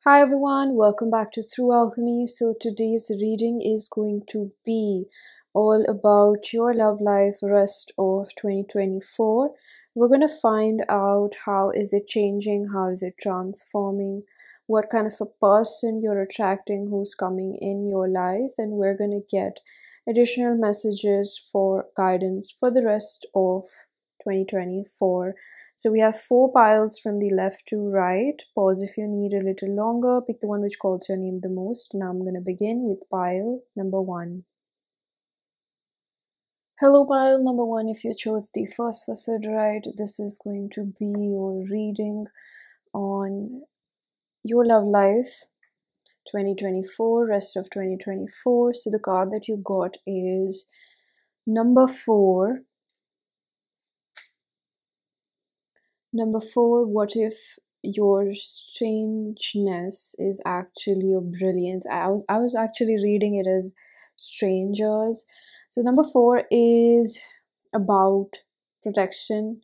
Hi everyone, welcome back to Through Alchemy. So today's reading is going to be all about your love life rest of 2024. We're going to find out how is it changing, how is it transforming, what kind of a person you're attracting who's coming in your life, and we're going to get additional messages for guidance for the rest of 2024. So we have 4 piles from the left to right. Pause if you need a little longer. Pick the one which calls your name the most. Now I'm going to begin with pile number 1. Hello pile number 1. If you chose the Phosphosiderite, this is going to be your reading on your love life 2024, rest of 2024. So the card that you got is number 4. Number 4, what if your strangeness is actually your brilliance? I was actually reading it as strangers. So number 4 is about protection.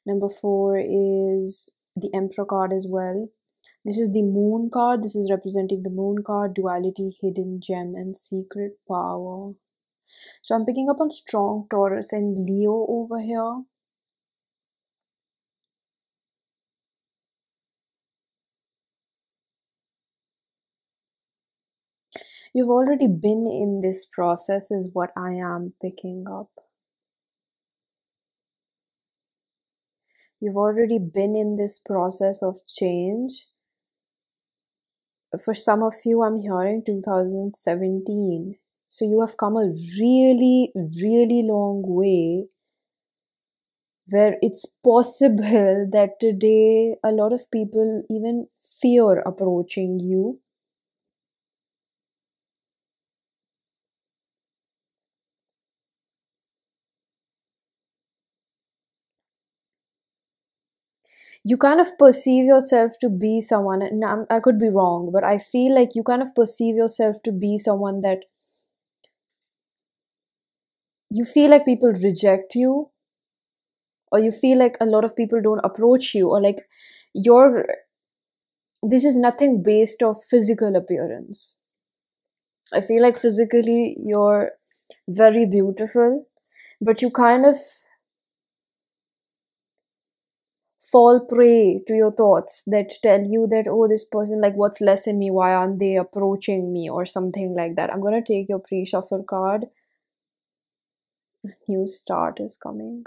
Number 4 is the Emperor card as well. This is the Moon card. This is representing the Moon card, duality, hidden gem, and secret power. So I'm picking up on strong Taurus and Leo over here. You've already been in this process is what I am picking up. You've already been in this process of change. For some of you, I'm hearing 2017. So you have come a really, really long way where it's possible that today a lot of people even fear approaching you. You kind of perceive yourself to be someone, and I could be wrong, but I feel like you kind of perceive yourself to be someone that you feel like people reject you, or you feel like a lot of people don't approach you, or like this is nothing based off physical appearance. I feel like physically you're very beautiful, but you kind of fall prey to your thoughts that tell you that, oh, this person, like, what's less in me? Why aren't they approaching me? Or something like that. I'm going to take your pre-shuffle card. New start is coming.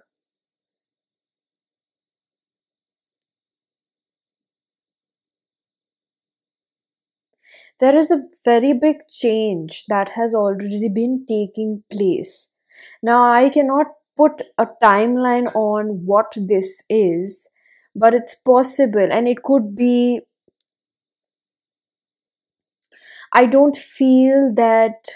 There is a very big change that has already been taking place. Now, I cannot put a timeline on what this is, but it's possible, and it could be. I don't feel that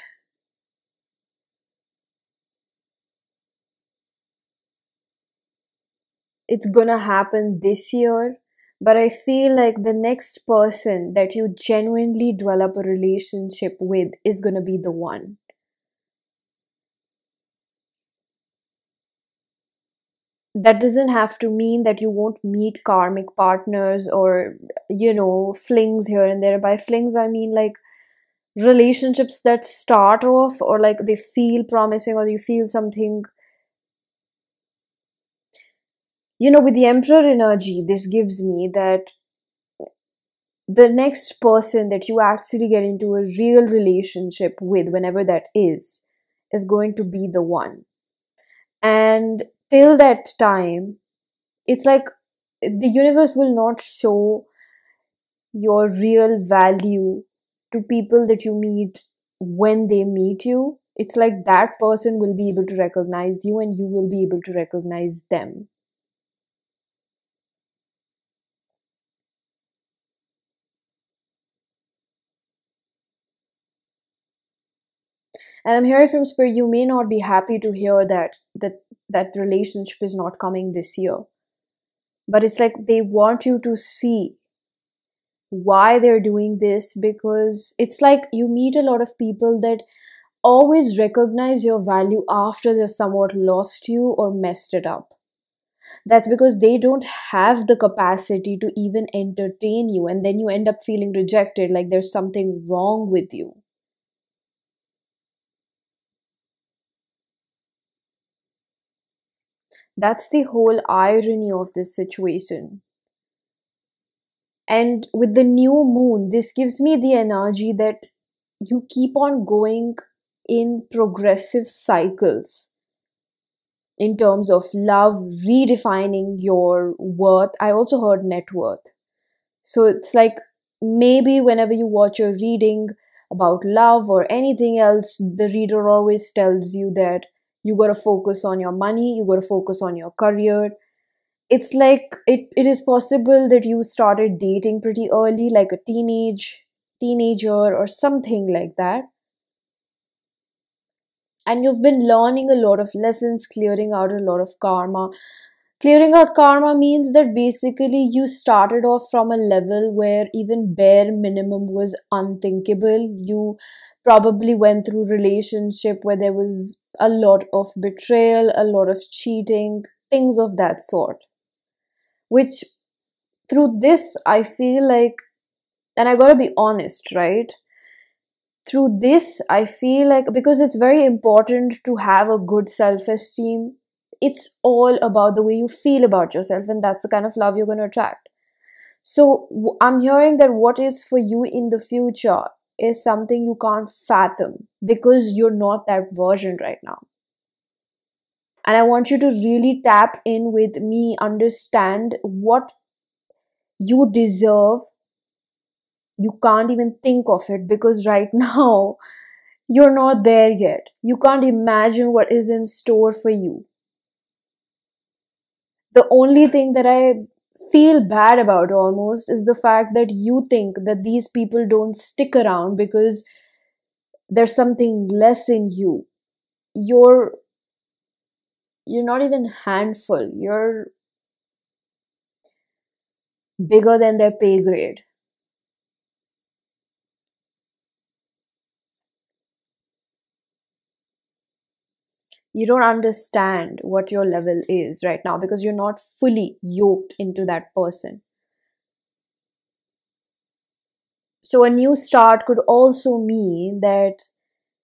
it's gonna happen this year, but I feel like the next person that you genuinely develop a relationship with is gonna be the one. That doesn't have to mean that you won't meet karmic partners or, flings here and there. By flings, I mean like relationships that start off or like they feel promising, or you feel something. With the Emperor energy, this gives me that the next person that you actually get into a real relationship with, whenever that is going to be the one. And till that time, it's like the universe will not show your real value to people that you meet when they meet you. It's like that person will be able to recognize you and you will be able to recognize them. And I'm hearing from Spirit, you may not be happy to hear that relationship is not coming this year. But it's like they want you to see why they're doing this, because it's like you meet a lot of people that always recognize your value after they've somewhat lost you or messed it up. That's because they don't have the capacity to even entertain you, and then you end up feeling rejected, like there's something wrong with you. That's the whole irony of this situation. And with the new moon, this gives me the energy that you keep on going in progressive cycles in terms of love, redefining your worth. I also heard net worth. So it's like maybe whenever you watch a reading about love or anything else, the reader always tells you that you got to focus on your money, you got to focus on your career. It's like it is possible that you started dating pretty early, like a teenager or something like that. And you've been learning a lot of lessons, clearing out a lot of karma. Clearing out karma means that basically you started off from a level where even bare minimum was unthinkable. You probably went through relationship where there was a lot of betrayal, a lot of cheating, things of that sort. Which through this I feel like, and I gotta be honest, right? Through this I feel like, because it's very important to have a good self-esteem, it's all about the way you feel about yourself, and that's the kind of love you're going to attract. So I'm hearing that what is for you in the future is something you can't fathom because you're not that version right now. And I want you to really tap in with me, understand what you deserve. You can't even think of it because right now you're not there yet. You can't imagine what is in store for you. The only thing that I feel bad about almost is the fact that you think that these people don't stick around because there's something less in you. You're you're not even handful. You're bigger than their pay grade. You don't understand what your level is right now because you're not fully yoked into that person. So, a new start could also mean that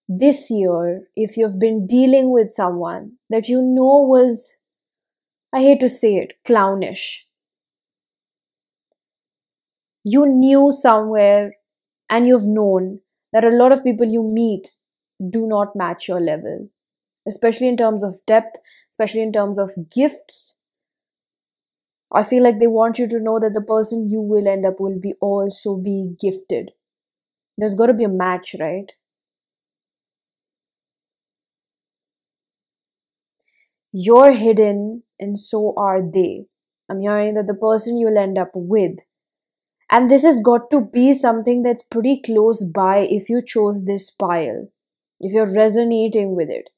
this year, if you've been dealing with someone that you know was, I hate to say it, clownish, you knew somewhere and you've known that a lot of people you meet do not match your level, especially in terms of depth, especially in terms of gifts. I feel like they want you to know that the person you will end up will be also be gifted. There's got to be a match, right? You're hidden and so are they. I'm hearing that the person you'll end up with, and this has got to be something that's pretty close by if you chose this pile, if you're resonating with it.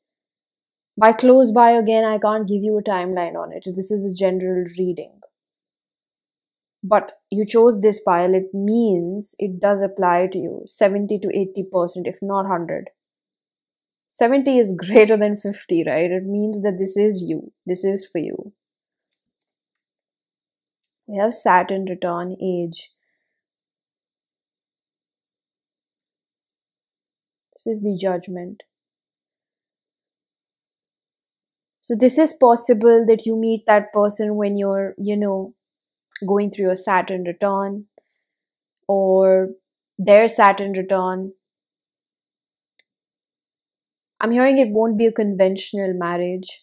By close by, again, I can't give you a timeline on it. This is a general reading. But you chose this pile, it means it does apply to you 70 to 80%, if not 100. 70 is greater than 50, right? It means that this is you. This is for you. We have Saturn return age. This is the judgment. So this is possible that you meet that person when you're, going through a Saturn return or their Saturn return. I'm hearing it won't be a conventional marriage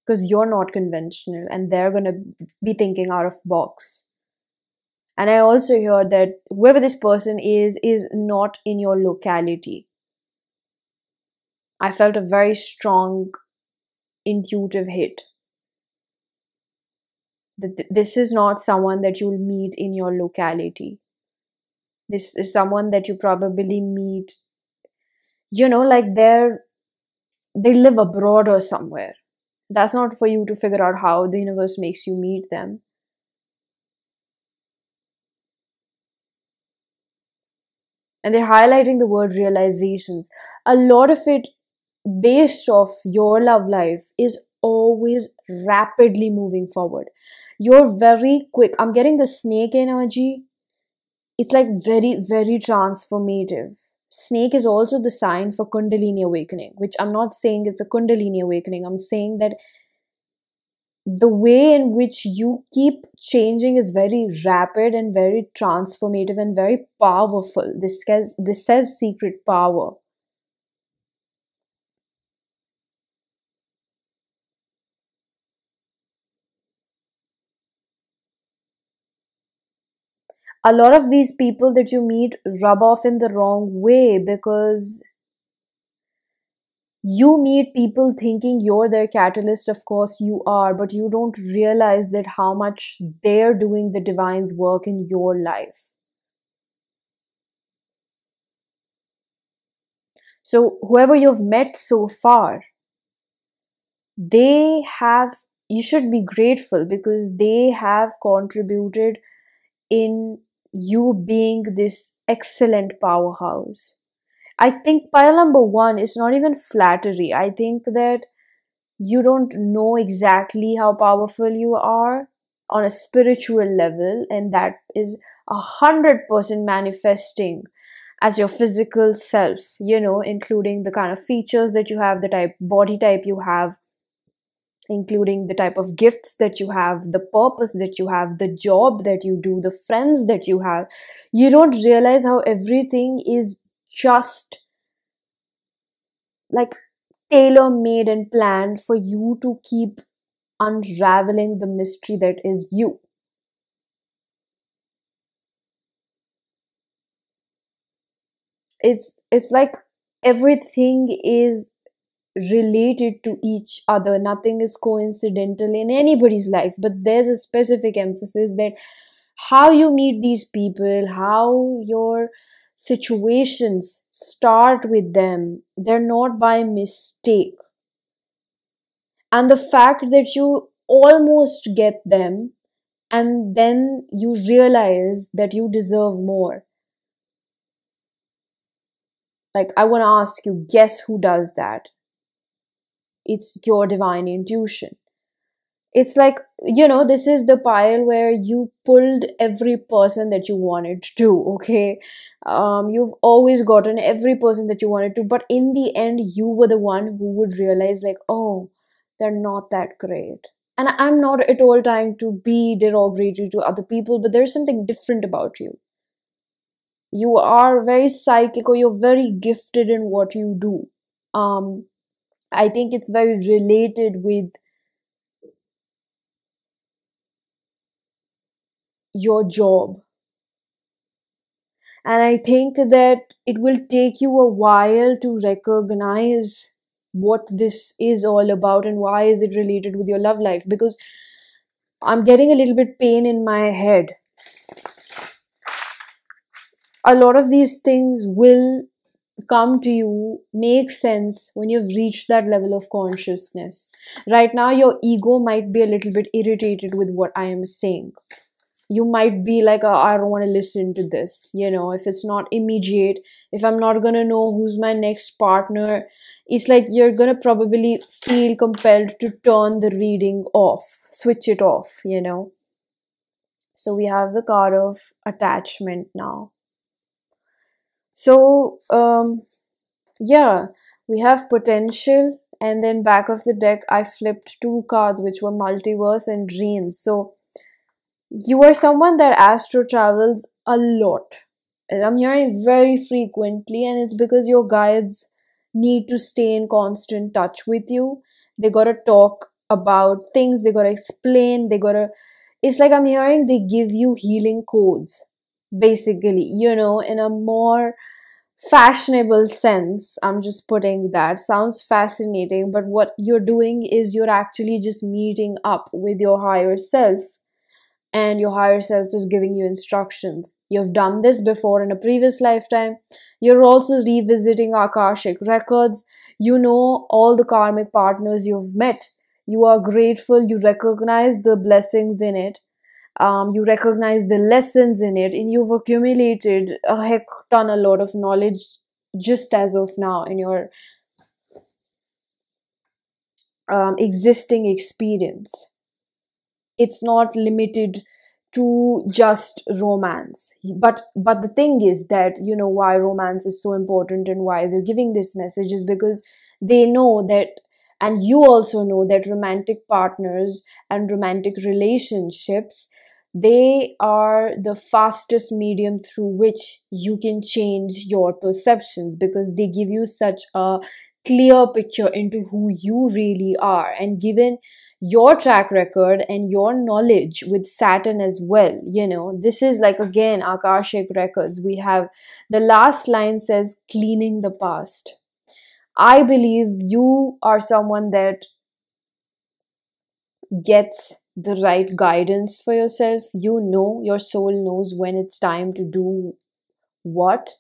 because you're not conventional and they're going to be thinking out of box. And I also hear that whoever this person is not in your locality. I felt a very strong intuitive hit. This is not someone that you'll meet in your locality. This is someone that you probably meet, like they live abroad or somewhere. That's not for you to figure out how the universe makes you meet them. And they're highlighting the word realizations. A lot of it based off your love life is always rapidly moving forward. You're very quick. I'm getting the snake energy. It's like very, very transformative. Snake is also the sign for Kundalini awakening, which I'm not saying it's a Kundalini awakening. I'm saying that the way in which you keep changing is very rapid and very transformative and very powerful. This says secret power. A lot of these people that you meet rub off in the wrong way because you meet people thinking you're their catalyst. Of course you are, but you don't realize that how much they're doing the divine's work in your life. So whoever you've met so far, they have, you should be grateful because they have contributed in you being this excellent powerhouse. I think pile number one is not even flattery. I think that you don't know exactly how powerful you are on a spiritual level, and that is 100% manifesting as your physical self, including the kind of features that you have, the type body type you have, including the type of gifts that you have, the purpose that you have, the job that you do, the friends that you have. You don't realize how everything is just like tailor made and planned for you to keep unraveling the mystery that is you. It's like everything is related to each other. Nothing is coincidental in anybody's life, but there's a specific emphasis that how you meet these people, how your situations start with them, they're not by mistake. And the fact that you almost get them and then you realize that you deserve more. Like, I want to ask you, guess who does that? It's your divine intuition. It's like, this is the pile where you pulled every person that you wanted to, okay? You've always gotten every person that you wanted to, but in the end, you were the one who would realize, like, oh, they're not that great. And I'm not at all trying to be derogatory to other people, but there's something different about you. You are very psychic, or you're very gifted in what you do. Um, I think it's very related with your job. And I think that it will take you a while to recognize what this is all about and why is it related with your love life, because I'm getting a little bit pain in my head. A lot of these things will come to you, make sense when you've reached that level of consciousness. Right now, your ego might be a little bit irritated with what I am saying. You might be like, oh, I don't want to listen to this. If it's not immediate, if I'm not going to know who's my next partner, it's like you're going to probably feel compelled to turn the reading off, switch it off. So we have the card of attachment now. So, yeah, we have potential, and then back of the deck, I flipped two cards which were multiverse and dreams. So, you are someone that astro travels a lot. And I'm hearing very frequently, and it's because your guides need to stay in constant touch with you. They gotta talk about things, they gotta explain, it's like I'm hearing they give you healing codes, basically, in a more fashionable sense. I'm just putting that. Sounds fascinating, but what you're doing is you're actually just meeting up with your higher self, and your higher self is giving you instructions. You've done this before in a previous lifetime. You're also revisiting Akashic records. You know all the karmic partners you've met. You are grateful. You recognize the blessings in it. You recognize the lessons in it, and you've accumulated a heck ton a lot of knowledge just as of now in your existing experience. It's not limited to just romance. But the thing is that, you know, why romance is so important and why they're giving this message is because they know that, and you also know that romantic partners and romantic relationships, they are the fastest medium through which you can change your perceptions, because they give you such a clear picture into who you really are. And given your track record and your knowledge with Saturn as well, you know, this is like, again, Akashic records. We have the last line says, cleaning the past. I believe you are someone that gets the right guidance for yourself. You know, your soul knows when it's time to do what.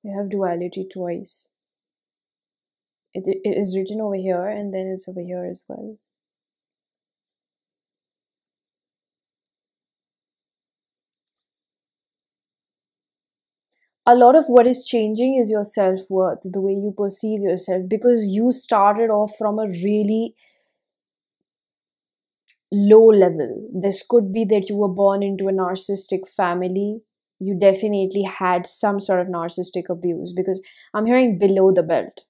We have duality twice. It is written over here and then it's over here as well. A lot of what is changing is your self-worth, the way you perceive yourself, because you started off from a really low level. This could be that you were born into a narcissistic family. You definitely had some sort of narcissistic abuse, because I'm hearing below the belt.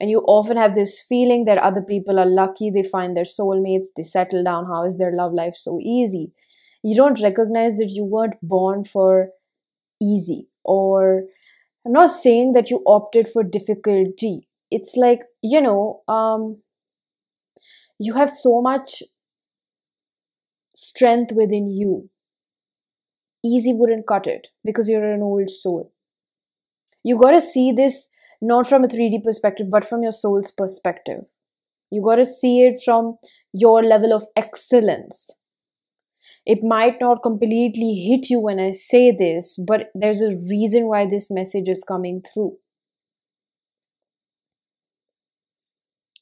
And you often have this feeling that other people are lucky, they find their soulmates, they settle down. How is their love life so easy? You don't recognize that you weren't born for easy. Or I'm not saying that you opted for difficulty. It's like, you know, you have so much strength within you. Easy wouldn't cut it because you're an old soul. You got to see this not from a 3D perspective, but from your soul's perspective. You got to see it from your level of excellence. It might not completely hit you when I say this, but there's a reason why this message is coming through.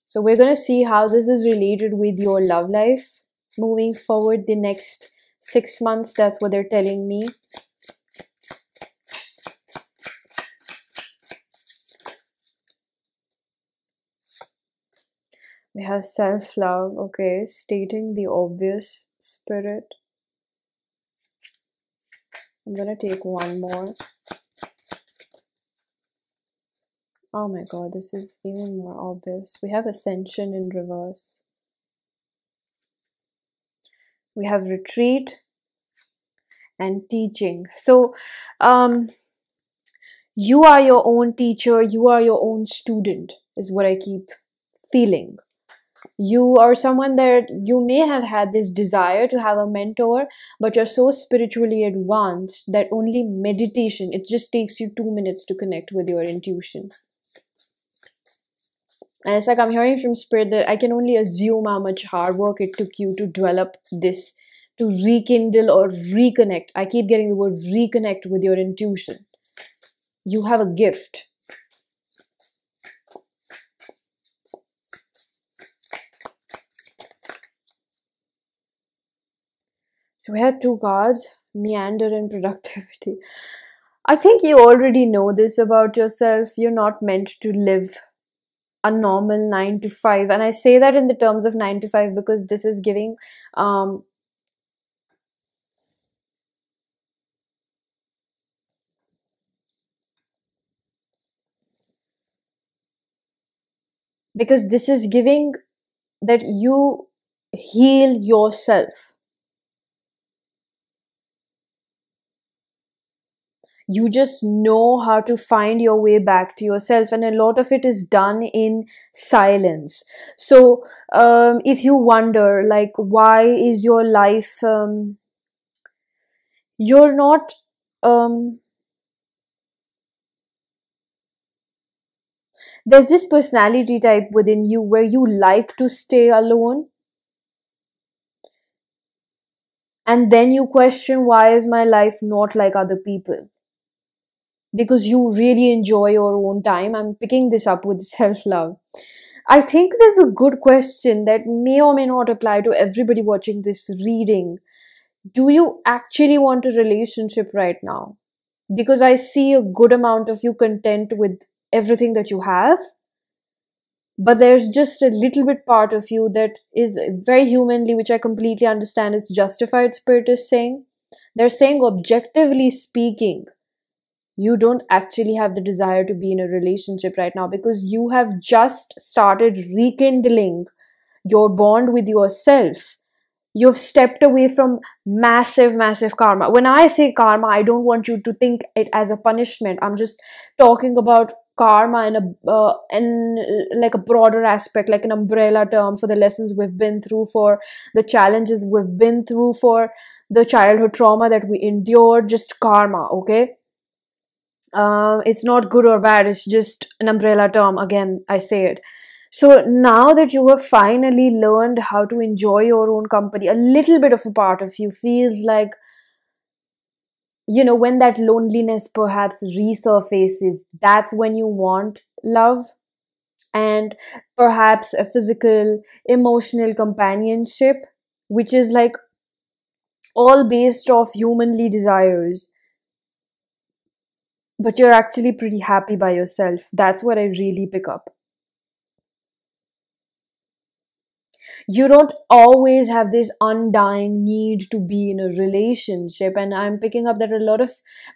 So we're going to see how this is related with your love life moving forward the next 6 months. That's what they're telling me. We have self-love, okay, stating the obvious, spirit. I'm gonna take one more. Oh my god, this is even more obvious. We have ascension in reverse. We have retreat and teaching. So, you are your own teacher, you are your own student, is what I keep feeling. You are someone that you may have had this desire to have a mentor, but you're so spiritually advanced that only meditation, it just takes you 2 minutes to connect with your intuition. And it's like I'm hearing from spirit that I can only assume how much hard work it took you to develop this, to rekindle or reconnect. I keep getting the word reconnect with your intuition. You have a gift. So we had two cards, meander and productivity. I think you already know this about yourself. You're not meant to live a normal 9 to 5. And I say that in the terms of 9 to 5 because this is giving because this is giving that you heal yourself. You just know how to find your way back to yourself, and a lot of it is done in silence. So if you wonder, like, why is your life you're not there's this personality type within you where you like to stay alone, and then you question, why is my life not like other people? because you really enjoy your own time. I'm picking this up with self-love. I think there's a good question that may or may not apply to everybody watching this reading. Do you actually want a relationship right now? Because I see a good amount of you content with everything that you have, but there's just a little bit part of you that is very humanly, which I completely understand is justified, spirit is saying. They're saying, objectively speaking, you don't actually have the desire to be in a relationship right now because you have just started rekindling your bond with yourself. You've stepped away from massive, massive karma. When I say karma, I don't want you to think it as a punishment. I'm just talking about karma in like a broader aspect, like an umbrella term for the lessons we've been through, for the challenges we've been through, for the childhood trauma that we endured. Just karma, okay? It's not good or bad. It's just an umbrella term. Again, I say it. So now that you have finally learned how to enjoy your own company, a little bit of a part of you feels like, when that loneliness perhaps resurfaces, that's when you want love and perhaps a physical, emotional companionship, which is like all based off humanly desires. But you're actually pretty happy by yourself. That's what I really pick up. You don't always have this undying need to be in a relationship. And I'm picking up that a lot of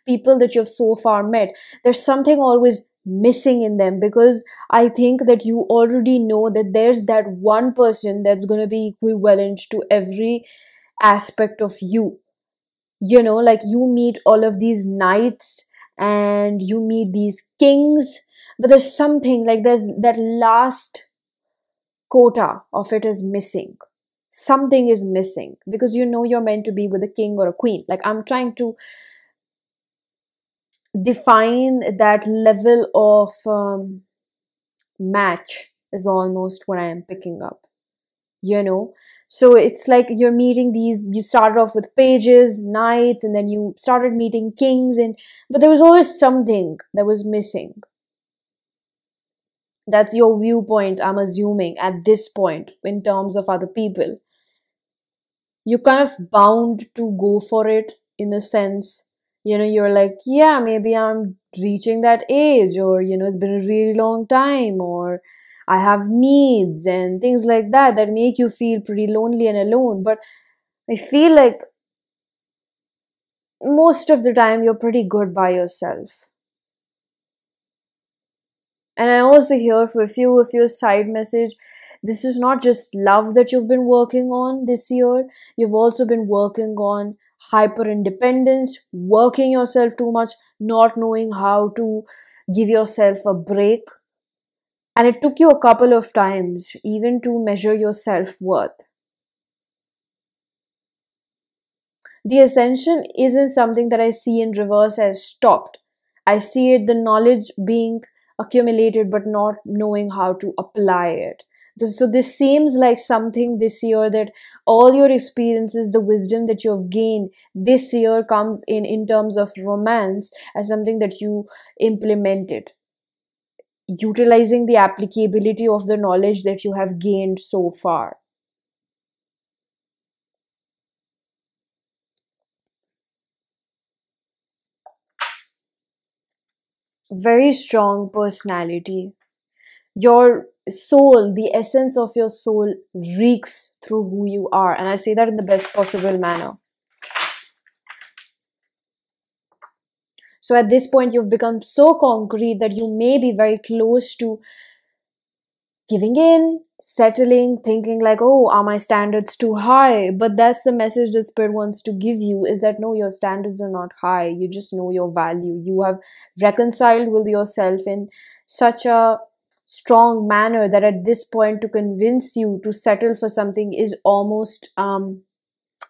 people that you've so far met, there's something always missing in them, because I think that you already know that there's that one person that's going to be equivalent to every aspect of you. Like you meet all of these knights and you meet these kings, but there's something like there's that last quota of it is missing. Something is missing because you're meant to be with a king or a queen. Like I'm trying to define that level of match is almost what I am picking up. So it's like you're meeting you started off with pages, knights, and then you started meeting kings, but there was always something that was missing. That's your viewpoint, I'm assuming, at this point, in terms of other people. You're kind of bound to go for it, in a sense. You're like, yeah, maybe I'm reaching that age, or, it's been a really long time, or I have needs and things like that make you feel pretty lonely and alone. But I feel like most of the time you're pretty good by yourself. And I also hear for a few of your side message, this is not just love that you've been working on this year. You've also been working on hyper independence, working yourself too much, not knowing how to give yourself a break. And it took you a couple of times even to measure your self-worth. The ascension isn't something that I see in reverse as stopped. I see it, the knowledge being accumulated, but not knowing how to apply it. So this seems like something this year that all your experiences, the wisdom that you've gained this year comes in terms of romance as something that you implemented, utilizing the applicability of the knowledge that you have gained so far. Very strong personality. Your soul, the essence of your soul reeks through who you are. And I say that in the best possible manner. So at this point, you've become so concrete that you may be very close to giving in, settling, thinking like, oh, are my standards too high? But that's the message that Spirit wants to give you, is that no, your standards are not high. You just know your value. You have reconciled with yourself in such a strong manner that at this point to convince you to settle for something is almost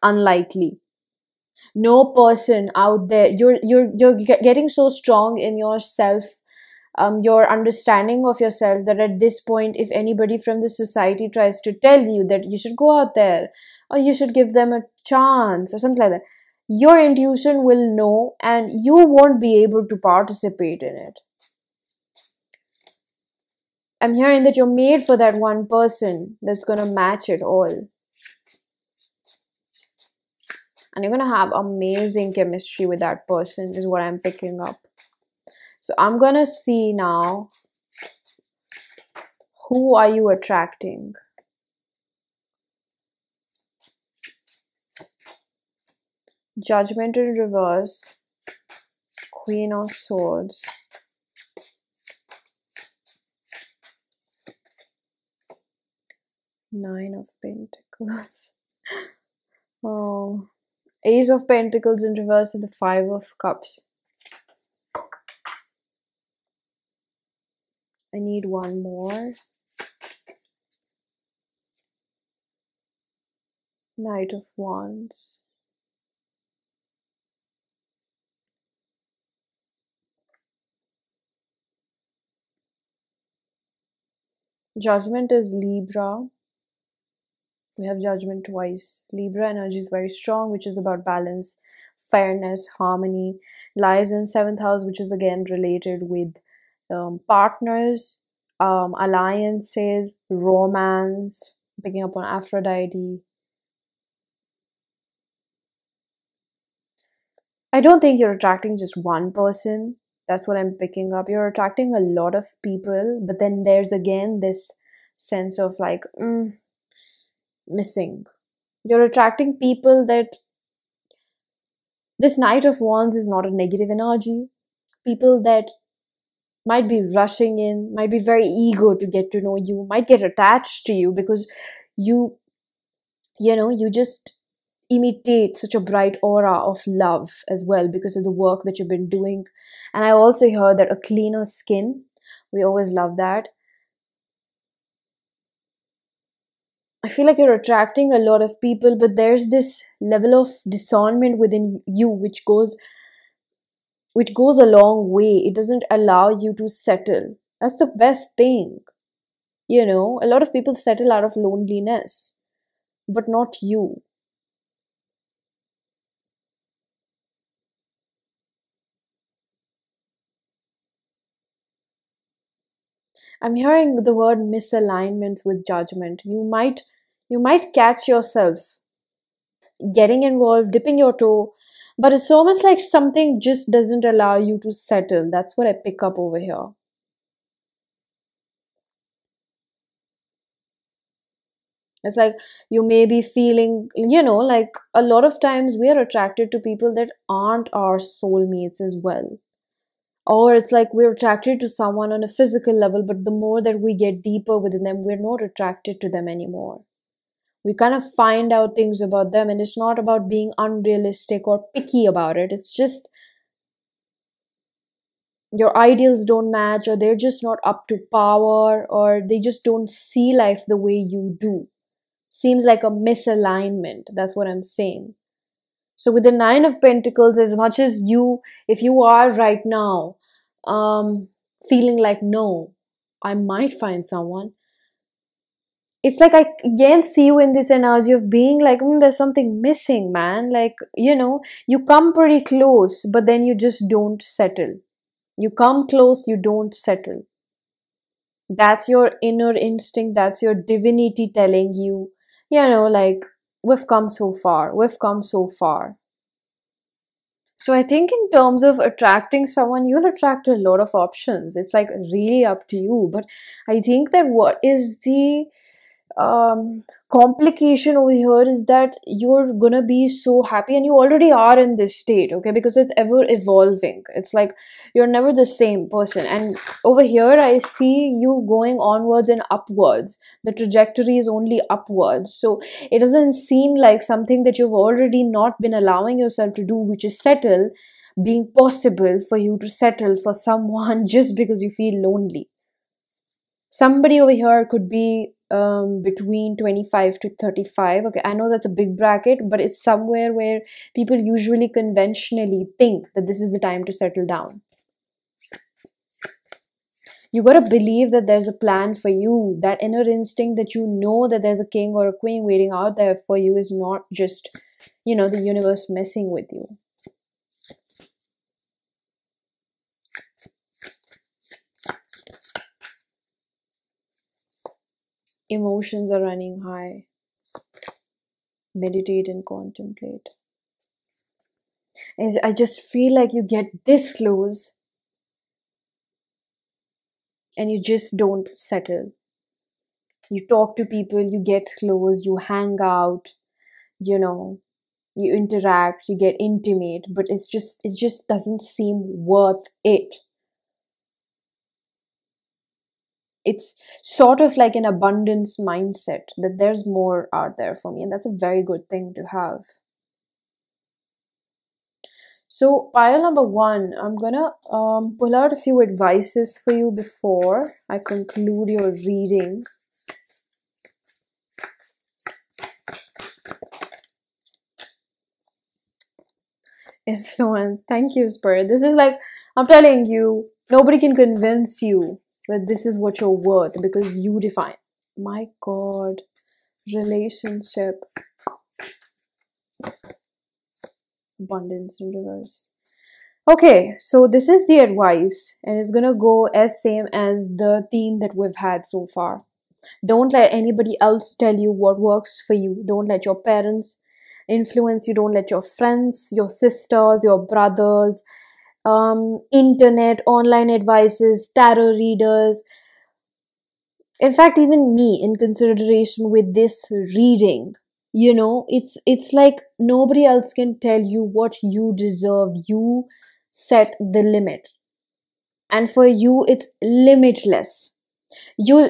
unlikely. No person out there, you're getting so strong in yourself, your understanding of yourself, that at this point, if anybody from the society tries to tell you that you should go out there or you should give them a chance or something like that, your intuition will know and you won't be able to participate in it. I'm hearing that you're made for that one person that's going to match it all. And you're going to have amazing chemistry with that person is what I'm picking up. So I'm going to see now, who are you attracting? Judgment in reverse, Queen of Swords, Nine of Pentacles, oh, Ace of Pentacles in reverse, and the Five of Cups. I need one more. Knight of Wands. Judgment is Libra. We have Judgment twice. Libra energy is very strong, which is about balance, fairness, harmony. Lies in 7th house, which is again related with partners, alliances, romance, picking up on Aphrodite. I don't think you're attracting just one person. That's what I'm picking up. You're attracting a lot of people, but then there's again this sense of like missing. You're attracting people that this Knight of Wands is not a negative energy. People that might be rushing in, might be very eager to get to know you, might get attached to you because you just imitate such a bright aura of love as well because of the work that you've been doing. And I also heard that a cleaner skin, we always love that. I feel like you're attracting a lot of people, but there's this level of discernment within you which goes a long way. It doesn't allow you to settle. That's the best thing. A lot of people settle out of loneliness, but not you. I'm hearing the word misalignments with Judgment. You might catch yourself getting involved, dipping your toe, but it's almost like something just doesn't allow you to settle. That's what I pick up over here. It's like you may be feeling, like a lot of times we are attracted to people that aren't our soulmates as well. Or it's like we're attracted to someone on a physical level, but the more that we get deeper within them, we're not attracted to them anymore. We kind of find out things about them, and it's not about being unrealistic or picky about it. It's just your ideals don't match, or they're just not up to power, or they just don't see life the way you do. Seems like a misalignment. That's what I'm saying. So with the Nine of Pentacles, as much as if you are right now feeling like, no, I might find someone, it's like I again see you in this energy of being like, there's something missing, man. Like, you come pretty close, but then you just don't settle. You come close, you don't settle. That's your inner instinct. That's your divinity telling you, like, we've come so far. We've come so far. So I think in terms of attracting someone, you'll attract a lot of options. It's like really up to you. But I think that what is the complication over here is that you're gonna be so happy, and you already are in this state, okay, because it's ever evolving. It's like you're never the same person, and over here I see you going onwards and upwards. The trajectory is only upwards, so it doesn't seem like something that you've already not been allowing yourself to do, which is settle, being possible for you to settle for someone just because you feel lonely. Somebody over here could be between 25 to 35. Okay, I know that's a big bracket, but it's somewhere where people usually conventionally think that this is the time to settle down. You got to believe that there's a plan for you. That inner instinct that that there's a king or a queen waiting out there for you is not just you know, the universe messing with you. Emotions are running high. Meditate and contemplate. I just feel like you get this close and you just don't settle. You talk to people, you get close, you hang out, you know, you interact, you get intimate, but it just doesn't seem worth it. It's sort of like an abundance mindset that there's more out there for me, and that's a very good thing to have. So pile number one, I'm gonna pull out a few advices for you before I conclude your reading. Influence. Thank you, Spirit. This is like, I'm telling you, nobody can convince you that this is what you're worth because you define. My God. Relationship. Abundance in reverse. Okay, so this is the advice, and it's gonna go as same as the theme that we've had so far. Don't let anybody else tell you what works for you. Don't let your parents influence you. Don't let your friends, your sisters, your brothers, internet, online advices, tarot readers. In fact, even me, in consideration with this reading, you know, it's like nobody else can tell you what you deserve. You set the limit, and for you, it's limitless.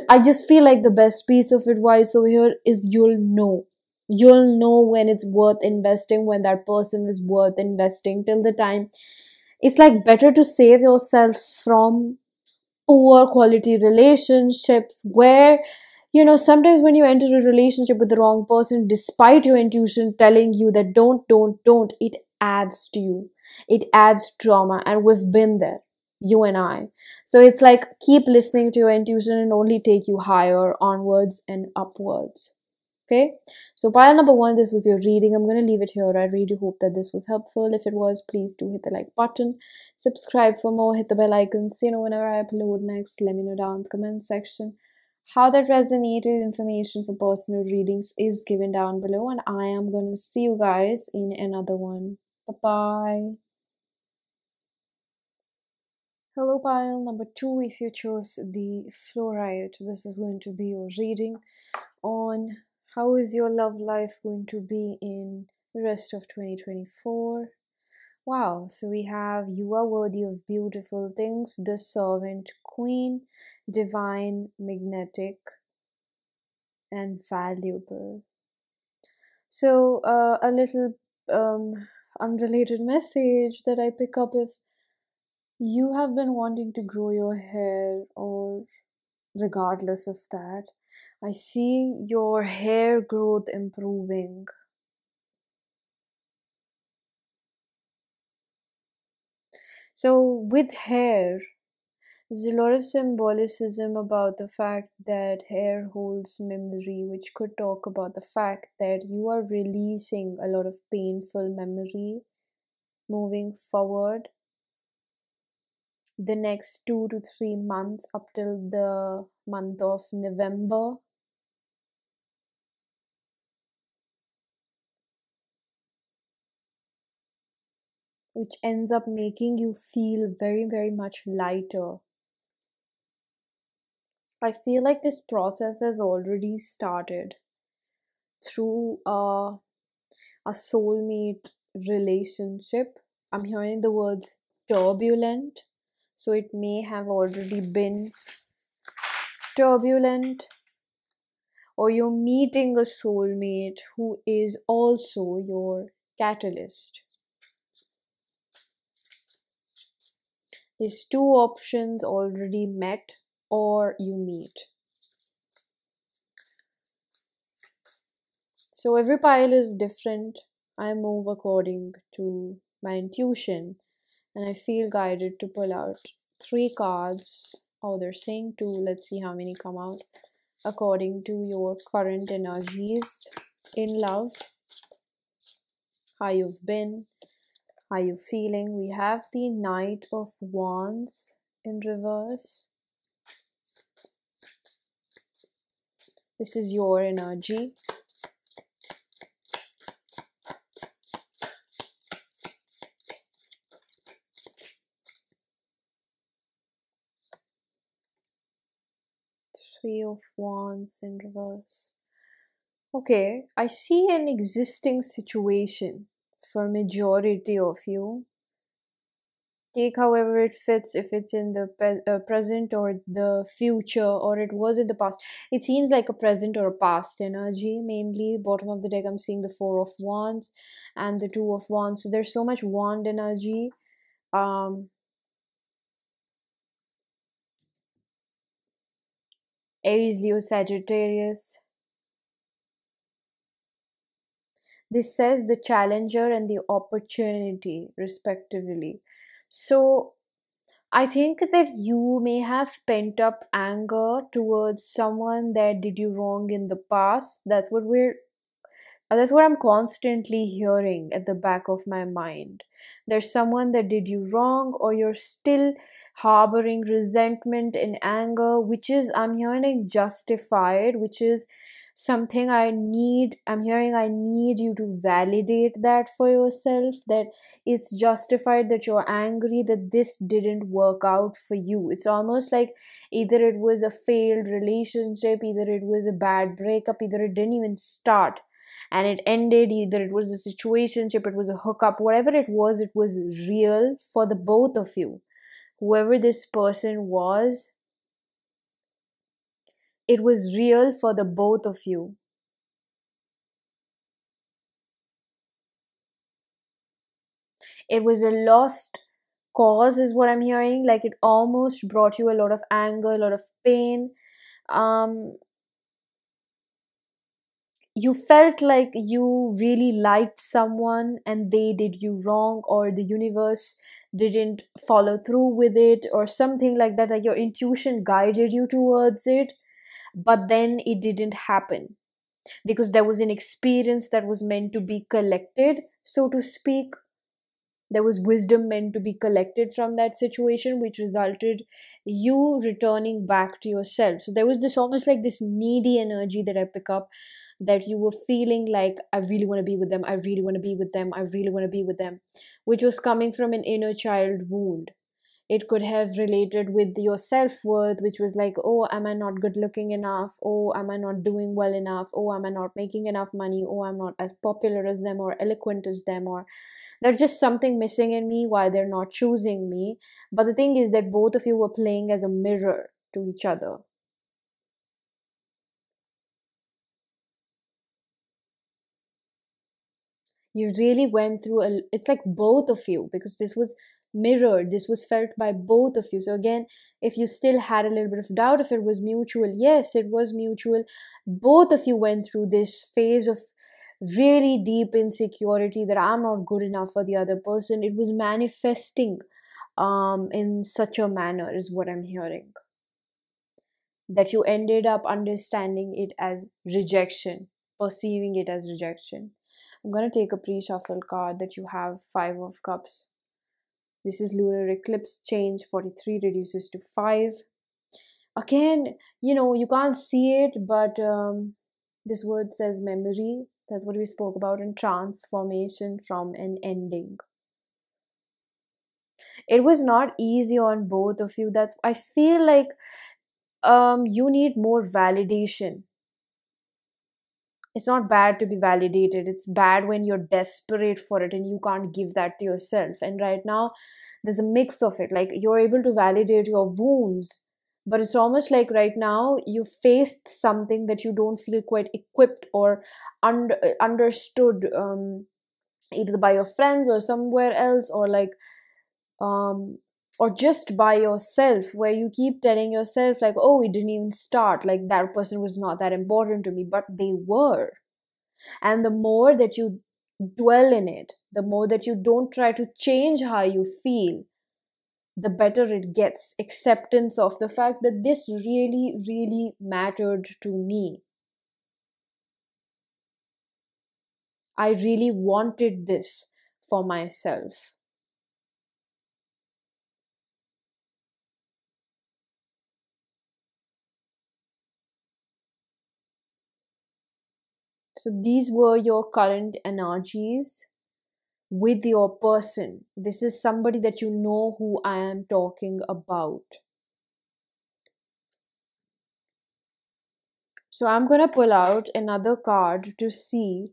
I just feel like the best piece of advice over here is you'll know when it's worth investing, when that person is worth investing. Till the time, it's like better to save yourself from poor quality relationships where, you know, sometimes when you enter a relationship with the wrong person, despite your intuition telling you that don't, it adds to you, it adds trauma, and we've been there, you and I. So it's like, keep listening to your intuition and only take you higher, onwards and upwards. Okay, so pile number one, this was your reading. I'm going to leave it here. I really hope that this was helpful. If it was, please do hit the like button, subscribe for more, hit the bell icon so you know whenever I upload next. Let me know down in the comment section how that resonated. Information for personal readings is given down below, and I am going to see you guys in another one. Bye-bye. Hello pile number two, if you chose the Fluorite, this is going to be your reading on how is your love life going to be in the rest of 2024. Wow, so we have you are worthy of beautiful things, the Servant Queen, divine, magnetic, and valuable. So a little unrelated message that I pick up: if you have been wanting to grow your hair, or regardless of that, I see your hair growth improving. So with hair, there's a lot of symbolicism about the fact that hair holds memory, which could talk about the fact that you are releasing a lot of painful memory moving forward the next 2 to 3 months up till the month of November. Which ends up making you feel very, very much lighter. I feel like this process has already started through a soulmate relationship. I'm hearing the words turbulent, so it may have already been turbulent, or you're meeting a soulmate who is also your catalyst. There's two options: already met or you meet. So every pile is different. I move according to my intuition, and I feel guided to pull out 3 cards. Oh, they're saying 2. Let's see how many come out according to your current energies in love. how you've been, how you feeling. We have the Knight of Wands in reverse. This is your energy. Three of Wands in reverse. Okay, I see an existing situation for majority of you. Take however it fits, if it's in the present or the future, or it was in the past. It seems like a present or a past energy. Mainly bottom of the deck I'm seeing the Four of Wands and the Two of Wands, so there's so much wand energy. Aries, Leo, Sagittarius. This says the challenger and the opportunity respectively. So I think that you may have pent up anger towards someone that did you wrong in the past. That's what I'm constantly hearing at the back of my mind. There's someone that did you wrong, or you're still harboring resentment and anger, which is, I'm hearing, justified, which is something I'm hearing I need you to validate that for yourself, that it's justified that you're angry that this didn't work out for you. It's almost like either it was a failed relationship, either it was a bad breakup, either it didn't even start and it ended, either it was a situationship, it was a hookup, whatever it was real for the both of you. Whoever this person was, it was real for the both of you. It was a lost cause is what I'm hearing. Like, it almost brought you a lot of anger, a lot of pain. You felt like you really liked someone and they did you wrong, or the universe didn't follow through with it, or something like that. Like, your intuition guided you towards it, but then it didn't happen because there was an experience that was meant to be collected, so to speak. There was wisdom meant to be collected from that situation, which resulted you returning back to yourself. So there was this almost like this needy energy that I pick up, that you were feeling like, I really want to be with them, I really want to be with them, I really want to be with them, which was coming from an inner child wound. It could have related with your self-worth, which was like, oh, am I not good looking enough? Oh, am I not doing well enough? Oh, am I not making enough money? Oh, I'm not as popular as them or eloquent as them, or there's just something missing in me, why they're not choosing me. But the thing is that both of you were playing as a mirror to each other. You really went through it's like both of you, because this was mirrored, this was felt by both of you. So again, if you still had a little bit of doubt if it was mutual, yes, it was mutual. Both of you went through this phase of really deep insecurity, that I'm not good enough for the other person. It was manifesting in such a manner, is what I'm hearing, that you ended up understanding it as rejection, perceiving it as rejection. I'm going to take a pre-shuffle card that you have. Five of Cups. This is lunar eclipse change. 43 reduces to 5. Again, you can't see it, but this word says memory. That's what we spoke about in transformation from an ending. It was not easy on both of you. I feel like you need more validation. It's not bad to be validated. It's bad when you're desperate for it and you can't give that to yourself. And right now, there's a mix of it. Like, you're able to validate your wounds, but it's almost like right now you faced something that you don't feel quite equipped or understood, either by your friends or somewhere else, or like or just by yourself, where you keep telling yourself like, oh, it didn't even start, like that person was not that important to me, but they were. And the more that you dwell in it, the more that you don't try to change how you feel, the better it gets. Acceptance of the fact that this really, really mattered to me. I really wanted this for myself. So these were your current energies with your person. This is somebody that you know who I am talking about. So I'm going to pull out another card to see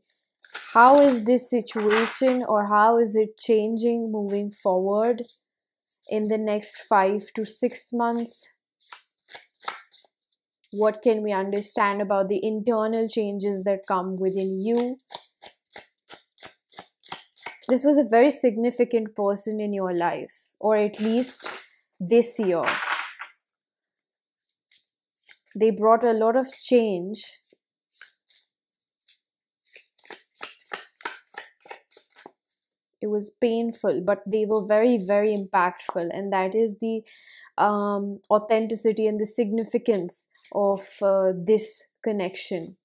how is this situation, or how is it changing moving forward in the next 5 to 6 months. What can we understand about the internal changes that come within you? This was a very significant person in your life, or at least this year. They brought a lot of change. It was painful, but they were very, very impactful. And that is the authenticity and the significance of this connection.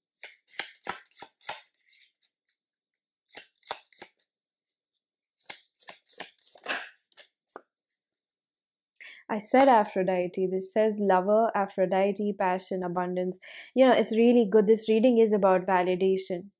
I said Aphrodite. This says lover, Aphrodite, passion, abundance. It's really good. This reading is about validation,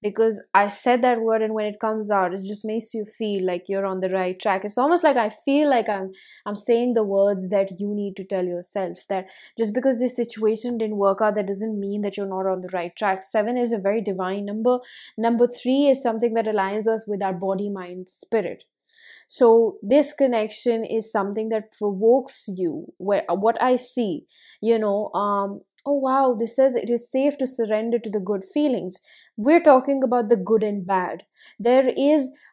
because I said that word, and when it comes out, it just makes you feel like you're on the right track. It's almost like I feel like I'm saying the words that you need to tell yourself, that just because this situation didn't work out, that doesn't mean that you're not on the right track. 7 is a very divine number. Number 3 is something that aligns us with our body, mind, spirit. So this connection is something that provokes you. What I see, oh wow, this says it is safe to surrender to the good feelings. We're talking about the good and bad.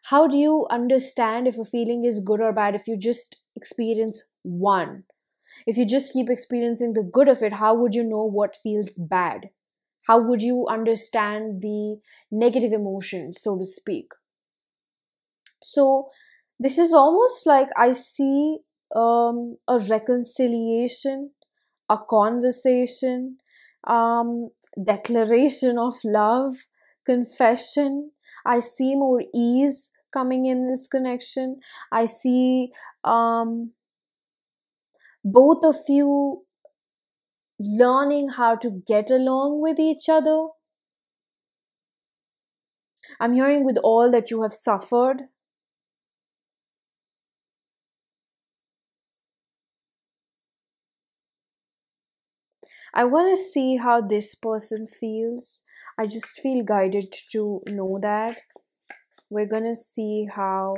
How do you understand if a feeling is good or bad if you just experience one? If you just keep experiencing the good of it, how would you know what feels bad? How would you understand the negative emotions, so to speak? So this is almost like I see a reconciliation, a conversation, declaration of love, confession. I see more ease coming in this connection. I see both of you learning how to get along with each other. I'm hearing with all that you have suffered. I want to see how this person feels. I just feel guided to know that. We're going to see how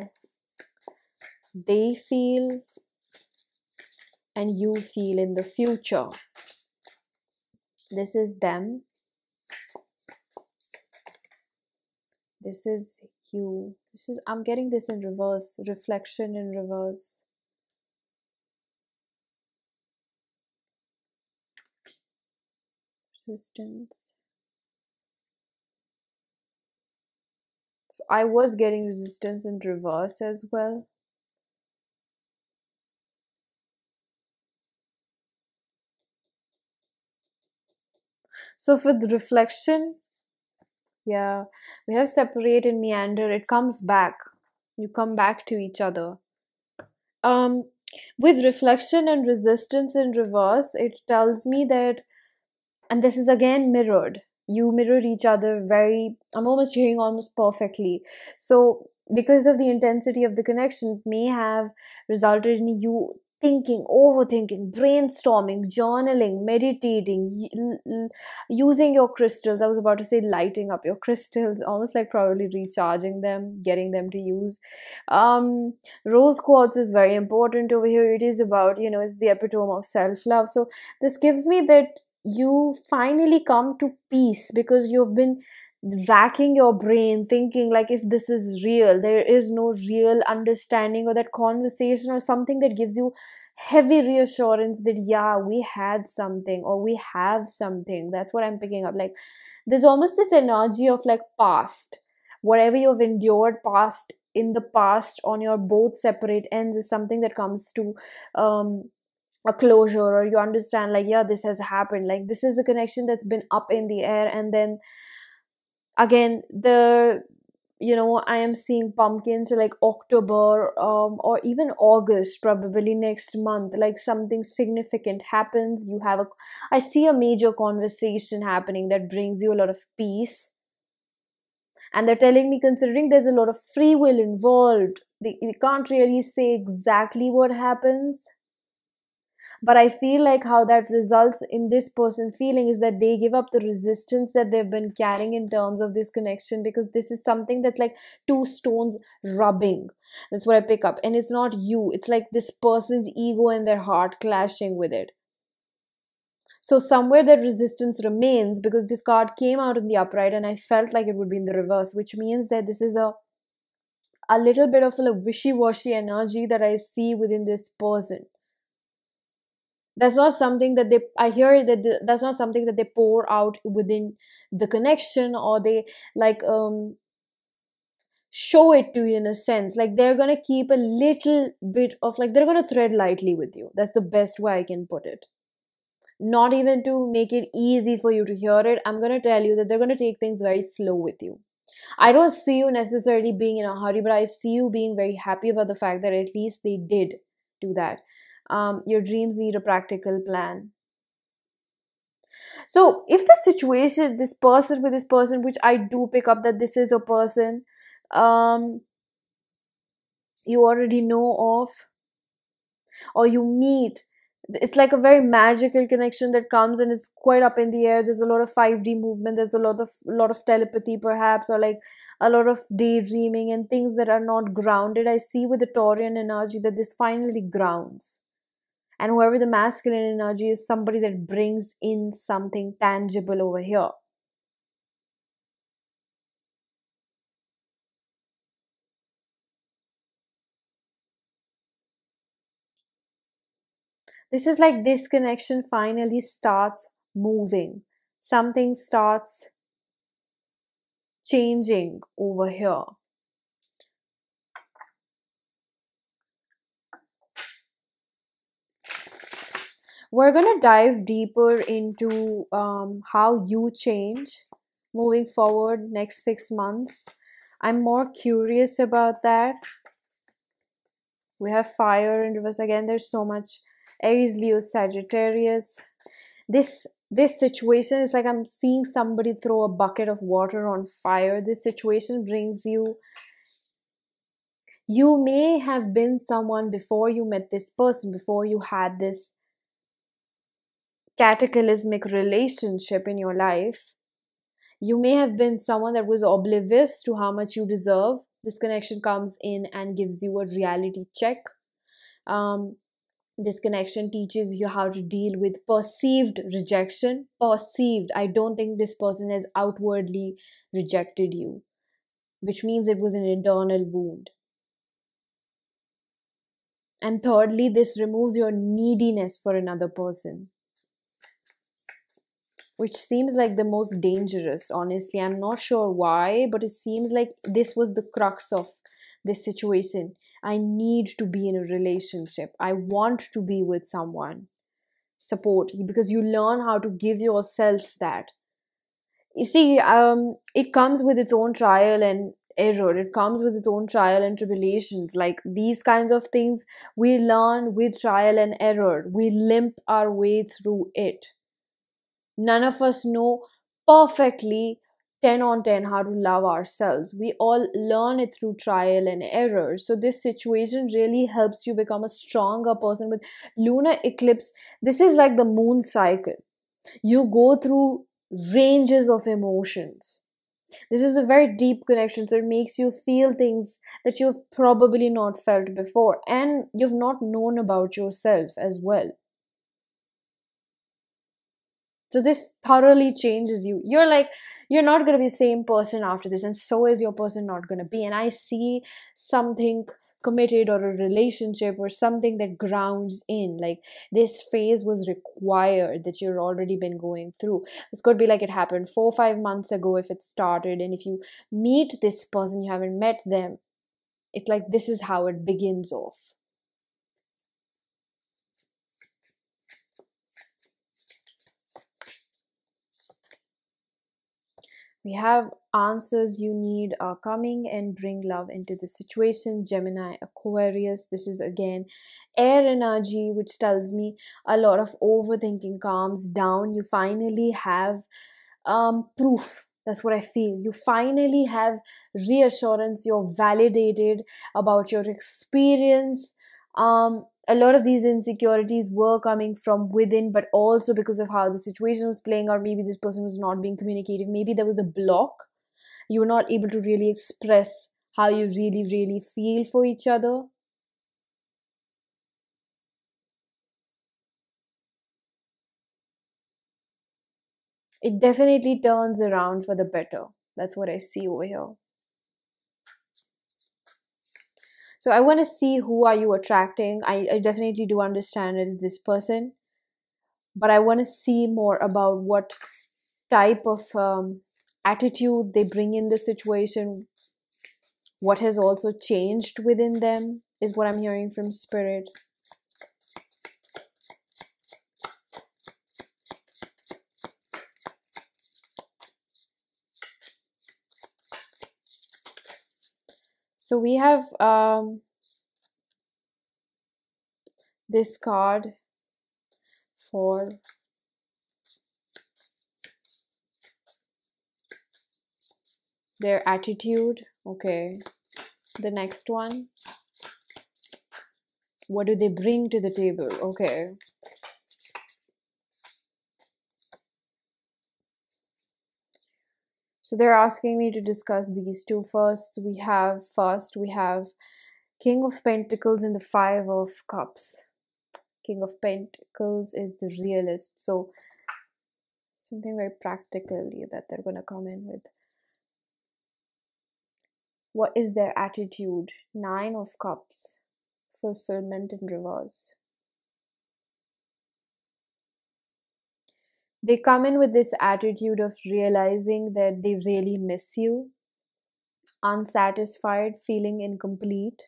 they feel and you feel in the future. This is them. This is you. I'm getting this in reverse. Reflection in reverse. Resistance. So I was getting resistance in reverse as well. So for the reflection, yeah, we have separate and meander. It comes back. You come back to each other. With reflection and resistance in reverse, it tells me that, and this is again mirrored. You mirror each other I'm almost hearing almost perfectly. So because of the intensity of the connection, it may have resulted in you thinking, overthinking, brainstorming, journaling, meditating, using your crystals. I was about to say lighting up your crystals, almost like probably recharging them, getting them to use. Rose quartz is very important over here. It is about, it's the epitome of self-love. So this gives me that you finally come to peace, because you've been racking your brain thinking like if this is real. There is no real understanding, or that conversation or something that gives you heavy reassurance that yeah, we had something, or we have something. That's what I'm picking up. Like there's almost this energy of like past, whatever you've endured past, in the past, on your both separate ends, is something that comes to a closure, or you understand like yeah, this has happened. Like this is a connection that's been up in the air, and then again the I am seeing pumpkins, so like October, or even August, probably next month, like something significant happens. I see a major conversation happening that brings you a lot of peace. And they're telling me, considering there's a lot of free will involved, they can't really say exactly what happens, but I feel like how that results in this person feeling is that they give up the resistance that they've been carrying in terms of this connection, because this is something that's like two stones rubbing. That's what I pick up. And it's not you, it's like this person's ego and their heart clashing with it. So somewhere that resistance remains, because this card came out in the upright and I felt like it would be in the reverse, which means that this is a little bit of a wishy-washy energy that I see within this person. That's not something that I hear that that's not something that they pour out within the connection, or they like show it to you in a sense. Like they're gonna keep a little bit of, like, they're gonna tread lightly with you. That's the best way I can put it. Not even to make it easy for you to hear it, I'm gonna tell you that they're gonna take things very slow with you. I don't see you necessarily being in a hurry, but I see you being very happy about the fact that at least they did do that. Your dreams need a practical plan. So if the situation, this person with this person, which I do pick up that this is a person you already know of, or you meet, it's like a very magical connection that comes and it's quite up in the air. There's a lot of 5D movement, there's a lot of telepathy perhaps, or like a lot of daydreaming and things that are not grounded. I see with the Taurian energy that this finally grounds. And whoever the masculine energy is, somebody that brings in something tangible over here. This is like this connection finally starts moving. Something starts changing over here. We're going to dive deeper into how you change moving forward next 6 months. I'm more curious about that. We have fire in reverse again. There's so much Aries, Leo, Sagittarius. This situation is like I'm seeing somebody throw a bucket of water on fire. This situation brings you may have been someone before you met this person, before you had this cataclysmic relationship in your life. You may have been someone that was oblivious to how much you deserve. This connection comes in and gives you a reality check. This connection teaches you how to deal with perceived rejection. Perceived. I don't think this person has outwardly rejected you, which means it was an internal wound. And thirdly, this removes your neediness for another person, which seems like the most dangerous, honestly. I'm not sure why, but it seems like this was the crux of this situation. I need to be in a relationship. I want to be with someone. Support, because you learn how to give yourself that. You see, it comes with its own trial and error. It comes with its own trial and tribulations. Like these kinds of things, we learn with trial and error. We limp our way through it. None of us know perfectly 10 on 10 how to love ourselves. We all learn it through trial and error. So this situation really helps you become a stronger person. With lunar eclipse, this is like the moon cycle. You go through ranges of emotions. This is a very deep connection, so it makes you feel things that you've probably not felt before, and you've not known about yourself as well. So this thoroughly changes you. You're not going to be the same person after this, and so is your person not going to be. And I see something committed or a relationship or something that grounds in, like this phase was required that you've already been going through. This could be like it happened 4 or 5 months ago if it started, and if you meet this person, you haven't met them, it's like this is how it begins off. We have answers you need are coming and bring love into the situation. Gemini, Aquarius, this is again air energy, which tells me a lot of overthinking calms down. You finally have proof. That's what I feel. You finally have reassurance. You're validated about your experience. A lot of these insecurities were coming from within, but also because of how the situation was playing out. Maybe this person was not being communicative. Maybe there was a block. You were not able to really express how you really, really feel for each other. It definitely turns around for the better. That's what I see over here. So I want to see, who are you attracting. I definitely do understand it is this person, but I want to see more about what type of attitude they bring in the situation. What has also changed within them is what I'm hearing from spirit. So we have this card for their attitude. Okay. The next one. What do they bring to the table? Okay. So they're asking me to discuss these two first. We have King of Pentacles and the Five of Cups. King of Pentacles is the realist. So something very practically that they're going to come in with. What is their attitude? Nine of Cups. Fulfillment in reverse. They come in with this attitude of realizing that they really miss you, unsatisfied, feeling incomplete.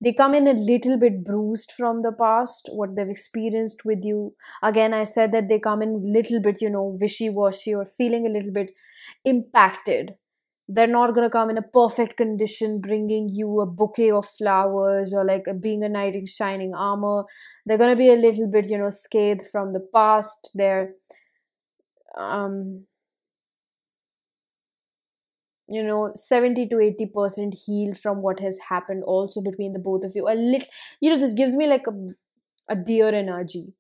They come in a little bit bruised from the past, what they've experienced with you. Again, I said that they come in a little bit, wishy-washy or feeling a little bit impacted. They're not going to come in a perfect condition, bringing you a bouquet of flowers or like being a knight in shining armor. They're going to be a little bit, scathed from the past. They're, 70 to 80% healed from what has happened also between the both of you. A little, this gives me like a deer energy.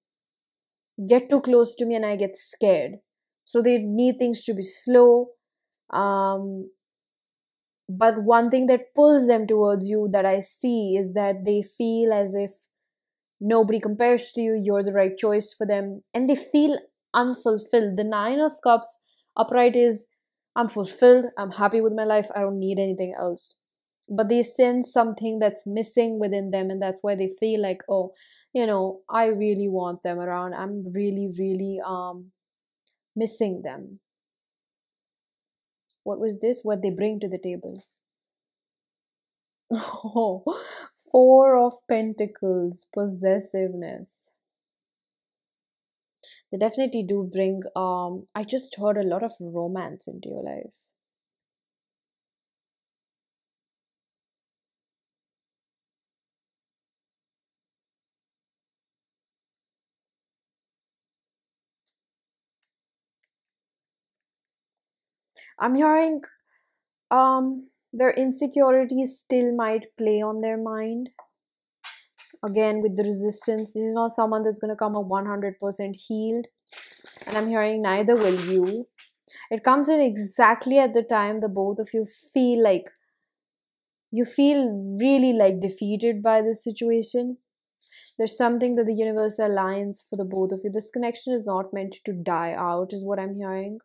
Get too close to me and I get scared. So they need things to be slow. But one thing that pulls them towards you that I see is that they feel as if nobody compares to you, you're the right choice for them, and they feel unfulfilled. The Nine of Cups upright is, I'm fulfilled, I'm happy with my life, I don't need anything else. But they sense something that's missing within them, and that's why they feel like, oh, I really want them around. I'm really, really missing them. What was this? What they bring to the table? Oh, Four of Pentacles, possessiveness. They definitely do bring, I just heard a lot of romance into your life. I'm hearing their insecurities still might play on their mind. Again, with the resistance, this is not someone that's going to come up 100% healed. And I'm hearing neither will you. It comes in exactly at the time the both of you feel like, you feel really like defeated by this situation. There's something that the universe aligns for the both of you. This connection is not meant to die out, is what I'm hearing.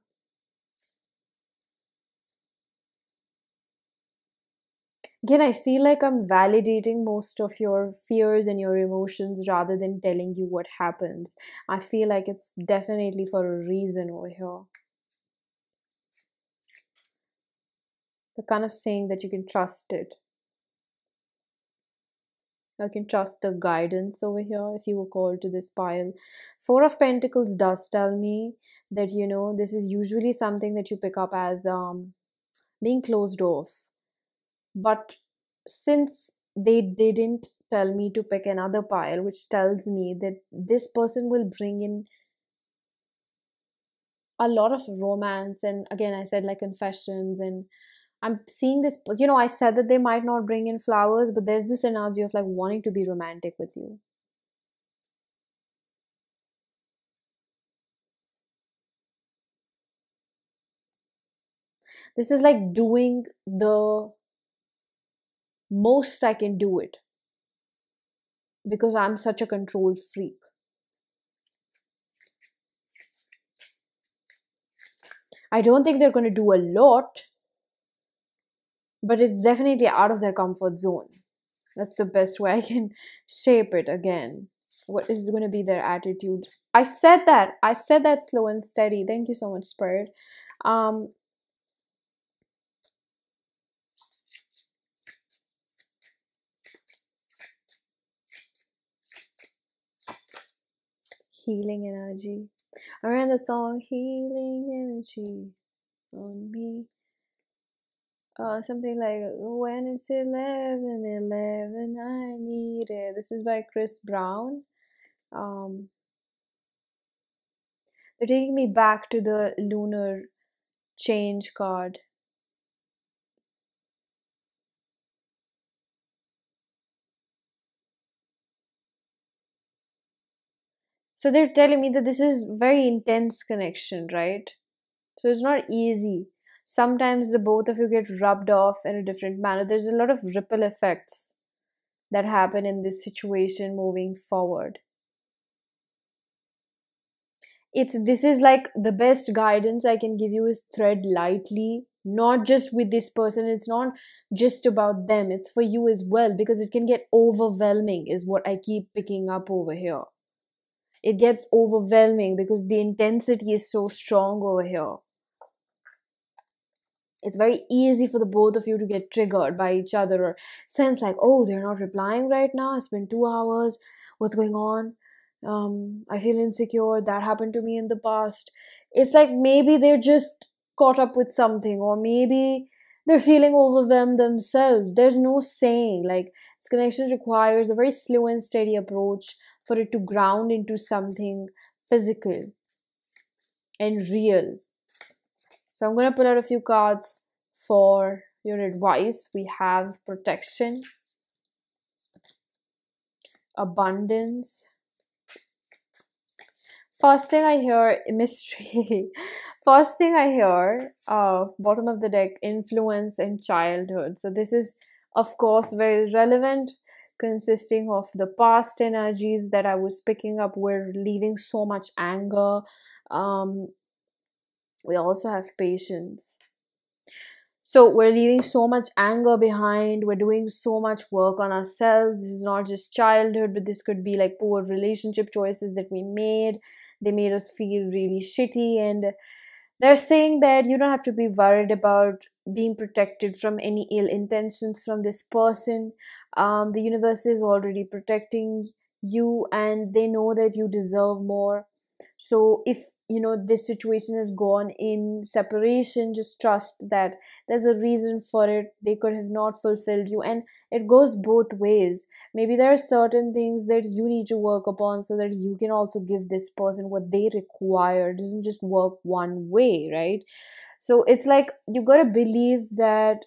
Again, I feel like I'm validating most of your fears and your emotions rather than telling you what happens. I feel like it's definitely for a reason over here. The kind of saying that you can trust it. I can trust the guidance over here if you were called to this pile. Four of Pentacles does tell me that, this is usually something that you pick up as being closed off. But since they didn't tell me to pick another pile, which tells me that this person will bring in a lot of romance, and again, I said like confessions, and I'm seeing this, I said that they might not bring in flowers, but there's this energy of like wanting to be romantic with you. This is like doing the most I can do it because I'm such a control freak. I don't think they're going to do a lot, but it's definitely out of their comfort zone. That's the best way I can shape it again. What is going to be their attitude? I said that slow and steady. Thank you so much, Spirit. Healing energy. I ran the song Healing Energy on me. Something like when it's 11:11, I need it. This is by Chris Brown. They're taking me back to the lunar change card. So they're telling me that this is very intense connection, right? So it's not easy. Sometimes the both of you get rubbed off in a different manner. There's a lot of ripple effects that happen in this situation moving forward. This is like the best guidance I can give you is tread lightly, not just with this person. It's not just about them, it's for you as well, because it can get overwhelming is what I keep picking up over here. It gets overwhelming because the intensity is so strong over here. It's very easy for the both of you to get triggered by each other or sense like, oh, they're not replying right now. It's been 2 hours. What's going on? I feel insecure. That happened to me in the past. It's like maybe they're just caught up with something, or maybe they're feeling overwhelmed themselves. There's no saying. Like, this connection requires a very slow and steady approach for it to ground into something physical and real. So I'm going to pull out a few cards for your advice. We have protection, abundance. First thing I hear, mystery. First thing I hear, bottom of the deck, influence and childhood. So this is, of course, very relevant, consisting of the past energies that I was picking up. We're leaving so much anger. We also have patience. So we're leaving so much anger behind. We're doing so much work on ourselves. This is not just childhood, but this could be like poor relationship choices that we made. They made us feel really shitty. And they're saying that you don't have to be worried about being protected from any ill intentions from this person. The universe is already protecting you, and they know that you deserve more. So if this situation has gone in separation, just trust that there's a reason for it. They could have not fulfilled you, and it goes both ways. Maybe there are certain things that you need to work upon so that you can also give this person what they require. It doesn't just work one way, right? So it's like you gotta believe that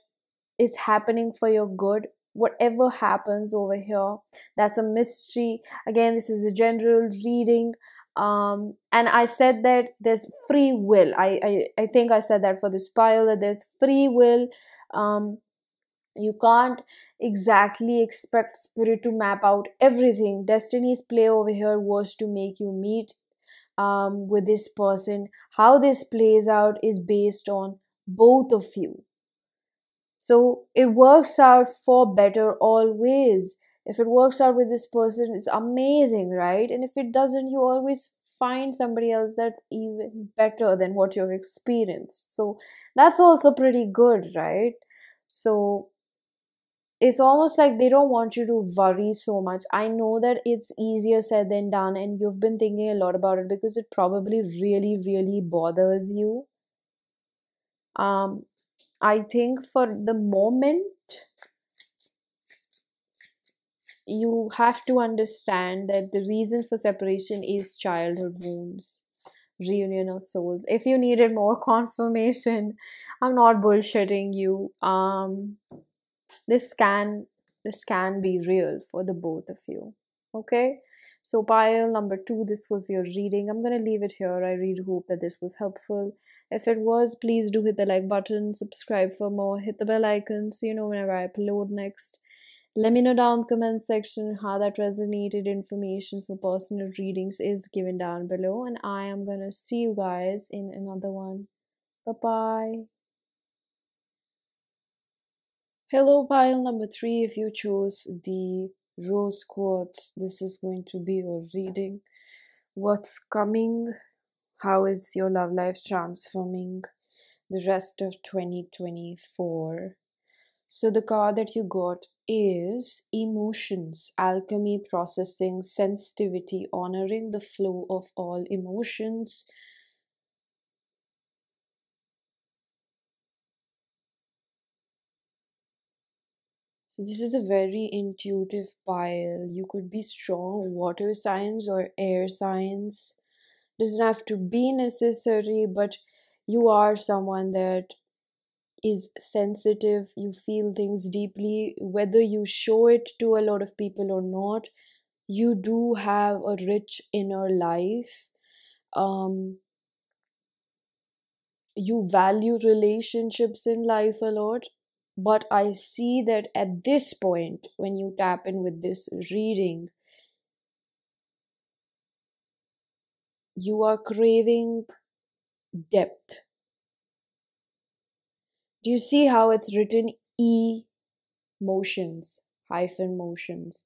it's happening for your good. Whatever happens over here, that's a mystery. Again, this is a general reading. And I said that there's free will. I think I said that for this pile, that there's free will. You can't exactly expect spirit to map out everything. Destiny's play over here was to make you meet with this person. How this plays out is based on both of you. So it works out for better always. If it works out with this person, it's amazing, right? And if it doesn't, you always find somebody else that's even better than what you've experienced. So that's also pretty good, right? So it's almost like they don't want you to worry so much. I know that it's easier said than done, and you've been thinking a lot about it because it probably really, really bothers you. Um, I think for the moment, you have to understand that the reason for separation is childhood wounds, reunion of souls. If you needed more confirmation, I'm not bullshitting you. This can this can be real for the both of you. Okay, so pile number two, this was your reading. I'm gonna leave it here. I really hope that this was helpful. If it was, please do hit the like button, subscribe for more, hit the bell icon so you know whenever I upload next. Let me know down in the comment section how that resonated. Information for personal readings is given down below, and I am gonna see you guys in another one. Bye bye. Hello, pile number three. If you chose the rose quartz, this is going to be your reading. What's coming? How is your love life transforming the rest of 2024? So, the card that you got is emotions, alchemy, processing, sensitivity, honoring the flow of all emotions. So this is a very intuitive pile. You could be strong water signs or air signs. Doesn't have to be necessary, but you are someone that is sensitive. You feel things deeply, whether you show it to a lot of people or not. You do have a rich inner life. Um, you value relationships in life a lot, but I see that at this point, when you tap in with this reading, you are craving depth. Do you see how it's written motions hyphen motions,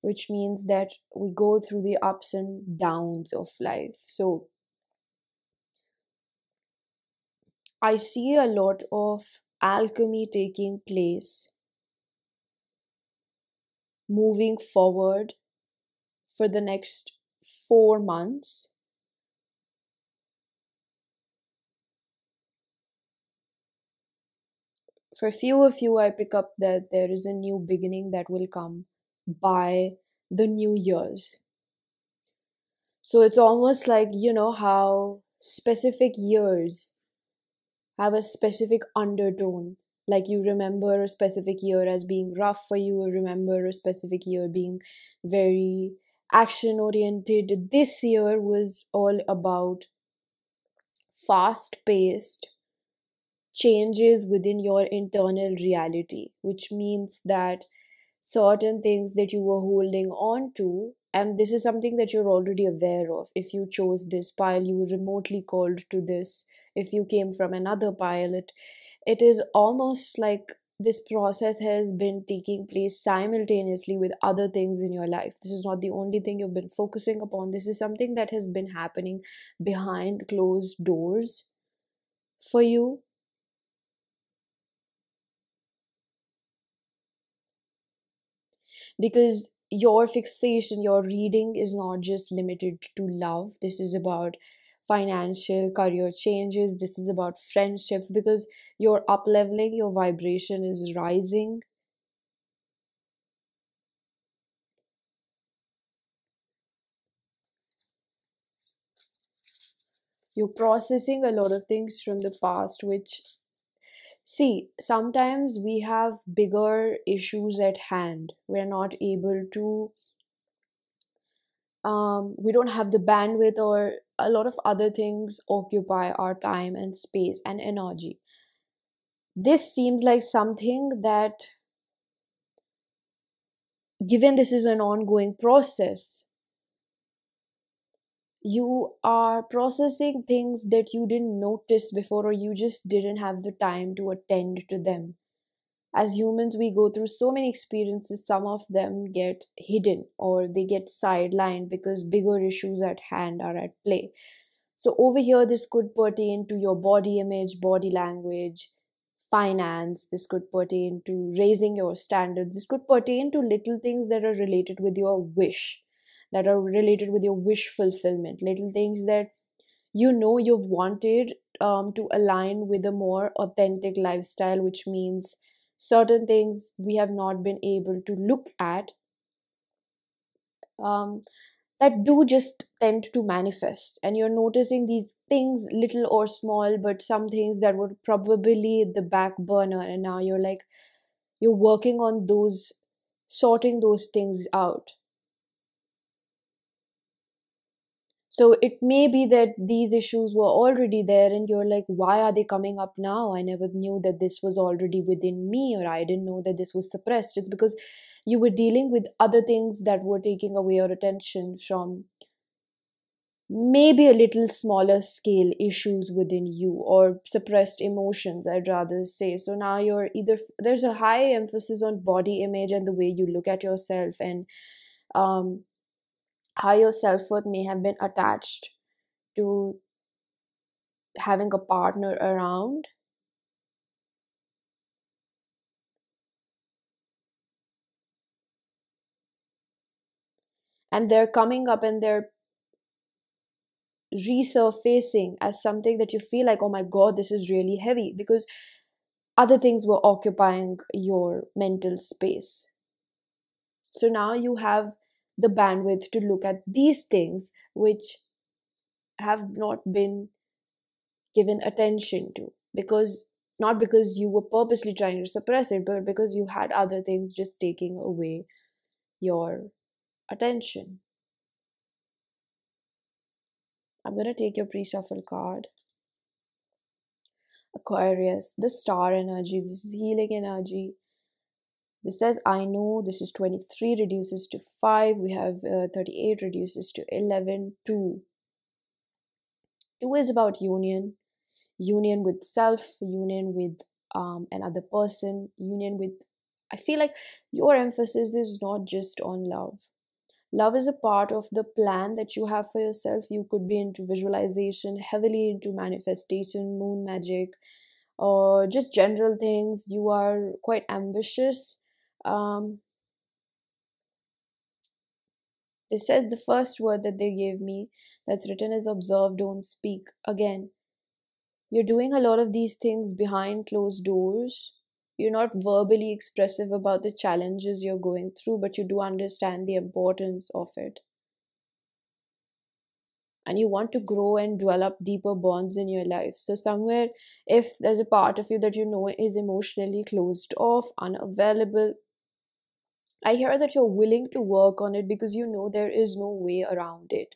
which means that we go through the ups and downs of life. So I see a lot of alchemy taking place, moving forward for the next 4 months. For a few of you, I pick up that there is a new beginning that will come by the New Year's. So it's almost like, you know, how specific years have a specific undertone. Like you remember a specific year as being rough for you, or remember a specific year being very action oriented. This year was all about fast paced changes within your internal reality, which means that certain things that you were holding on to, and this is something that you're already aware of. If you chose this pile, you were remotely called to this. If you came from another pile, it is almost like this process has been taking place simultaneously with other things in your life. This is not the only thing you've been focusing upon. This is something that has been happening behind closed doors for you. Because your fixation, your reading is not just limited to love. This is about financial career changes. This is about friendships, because you're up leveling, your vibration is rising. You're processing a lot of things from the past, which, see, sometimes we have bigger issues at hand. We're not able to we don't have the bandwidth, or a lot of other things occupy our time and space and energy. This seems like something that, given this is an ongoing process, you are processing things that you didn't notice before, or you just didn't have the time to attend to them. As humans, we go through so many experiences, some of them get hidden or they get sidelined because bigger issues at hand are at play. So over here, this could pertain to your body image, body language, finance, this could pertain to raising your standards, this could pertain to little things that are related with your wish, that are related with your wish fulfillment, little things that you know you've wanted to align with a more authentic lifestyle, which means certain things we have not been able to look at, um, that do just tend to manifest. And you're noticing these things, little or small, but some things that were probably the back burner, and now you're like, you're working on those, sorting those things out. So it may be that these issues were already there, and you're like, why are they coming up now? I never knew that this was already within me, or I didn't know that this was suppressed. It's because you were dealing with other things that were taking away your attention from maybe a little smaller scale issues within you, or suppressed emotions, I'd rather say. So now you're either, there's a high emphasis on body image and the way you look at yourself, and um, how your self-worth may have been attached to having a partner around. And they're coming up and they're resurfacing as something that you feel like, oh my god, this is really heavy, because other things were occupying your mental space. So now you have the bandwidth to look at these things which have not been given attention to, because not because you were purposely trying to suppress it, but because you had other things just taking away your attention. I'm going to take your pre-shuffle card. Aquarius, the star energy, this is healing energy. This says, I know. This is 23, reduces to 5. We have 38, reduces to 11. 2. 2 is about union. Union with self, union with another person, union with, I feel like your emphasis is not just on love. Love is a part of the plan that you have for yourself. You could be into visualization, heavily into manifestation, moon magic, or just general things. You are quite ambitious. It says the first word that they gave me that's written is observe, don't speak. Again, you're doing a lot of these things behind closed doors. You're not verbally expressive about the challenges you're going through, but you do understand the importance of it. And you want to grow and develop deeper bonds in your life. So, somewhere, if there's a part of you that you know is emotionally closed off, unavailable, I hear that you're willing to work on it because you know there is no way around it.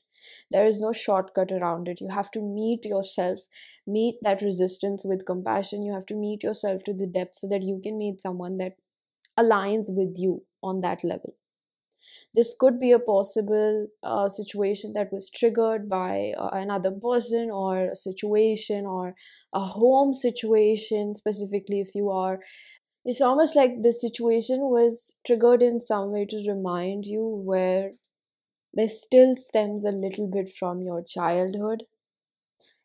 There is no shortcut around it. You have to meet yourself, meet that resistance with compassion. You have to meet yourself to the depth so that you can meet someone that aligns with you on that level. This could be a possible situation that was triggered by another person, or a situation, or a home situation, specifically if you are. It's almost like the situation was triggered in some way to remind you where this still stems a little bit from your childhood.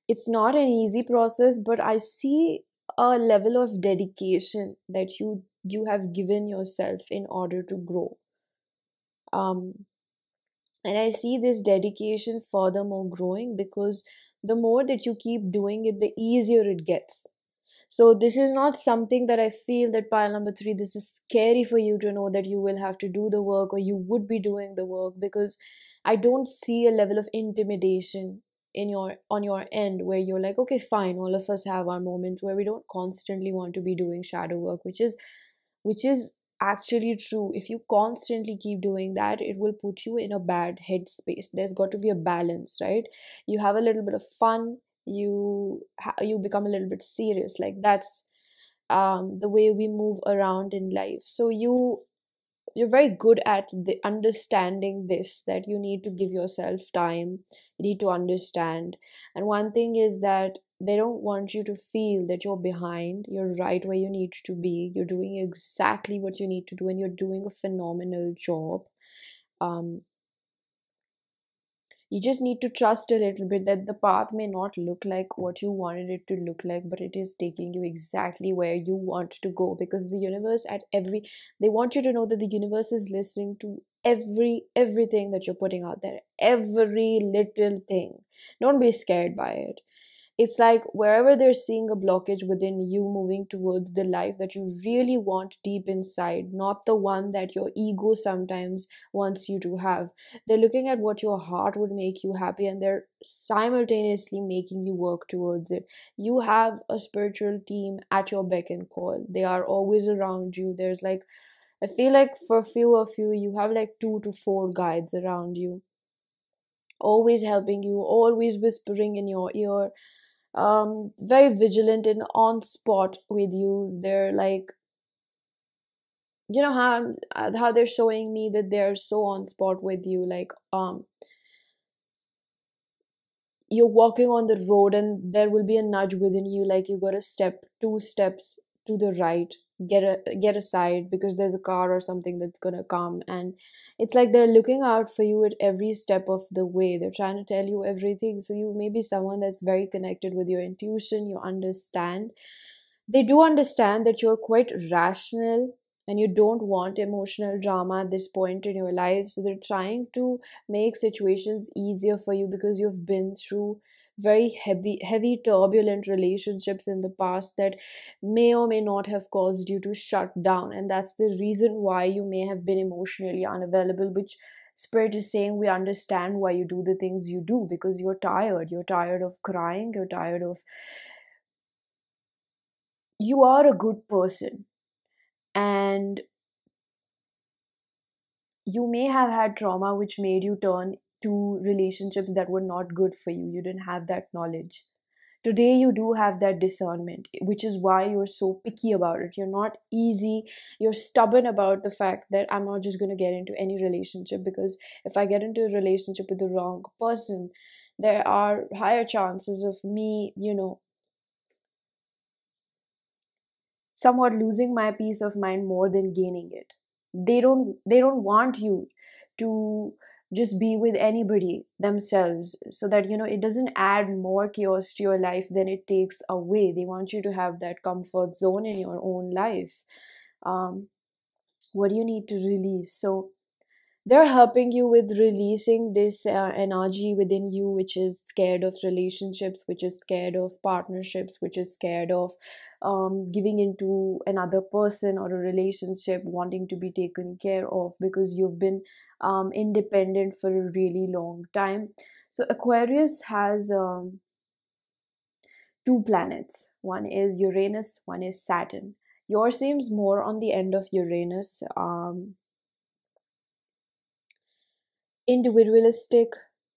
It's not an easy process, but I see a level of dedication that you have given yourself in order to grow. Um, and I see this dedication furthermore growing, because the more that you keep doing it, the easier it gets. So this is not something that I feel that pile number 3, this is scary for you to know that you will have to do the work, or you would be doing the work, because I don't see a level of intimidation in your on your end where you're like, okay, fine, all of us have our moments where we don't constantly want to be doing shadow work, which is actually true. If you constantly keep doing that, it will put you in a bad headspace. There's got to be a balance, right? You have a little bit of fun, you become a little bit serious. Like, that's the way we move around in life. So you're very good at the understanding this, that you need to give yourself time, you need to understand. And one thing is that they don't want you to feel that you're behind. You're right where you need to be. You're doing exactly what you need to do, and you're doing a phenomenal job. um You just need to trust a little bit that the path may not look like what you wanted it to look like, but it is taking you exactly where you want to go, because the universe at every they want you to know that the universe is listening to everything that you're putting out there, every little thing. Don't be scared by it. It's like wherever they're seeing a blockage within you moving towards the life that you really want deep inside, not the one that your ego sometimes wants you to have. They're looking at what your heart would make you happy, and they're simultaneously making you work towards it. You have a spiritual team at your beck and call. They are always around you. There's like, I feel like for a few of you, you have like 2 to 4 guides around you, always helping you, always whispering in your ear, very vigilant and on spot with you. They're like, you know how they're showing me that they're so on spot with you, like you're walking on the road and there will be a nudge within you, like you got to step 2 steps to the right, get aside because there's a car or something that's gonna come. And it's like they're looking out for you at every step of the way. They're trying to tell you everything. So you may be someone that's very connected with your intuition. You understand, they do understand that you're quite rational and you don't want emotional drama at this point in your life. So they're trying to make situations easier for you because you've been through very heavy turbulent relationships in the past that may or may not have caused you to shut down, and that's the reason why you may have been emotionally unavailable, which spirit is saying we understand why you do the things you do, because you're tired of crying, you're tired of, you are a good person, and you may have had trauma which made you turn to relationships that were not good for you. You didn't have that knowledge. Today you do have that discernment, which is why you're so picky about it. You're not easy, you're stubborn about the fact that I'm not just going to get into any relationship, because if I get into a relationship with the wrong person, there are higher chances of me, somewhat losing my peace of mind more than gaining it. They don't want you to just be with anybody themselves, so that it doesn't add more chaos to your life than it takes away. They want you to have that comfort zone in your own life. What do you need to release? So they're helping you with releasing this energy within you, which is scared of relationships, which is scared of partnerships, which is scared of giving into another person or a relationship, wanting to be taken care of because you've been independent for a really long time. So Aquarius has 2 planets. One is Uranus, one is Saturn. Yours seems more on the end of Uranus. Individualistic,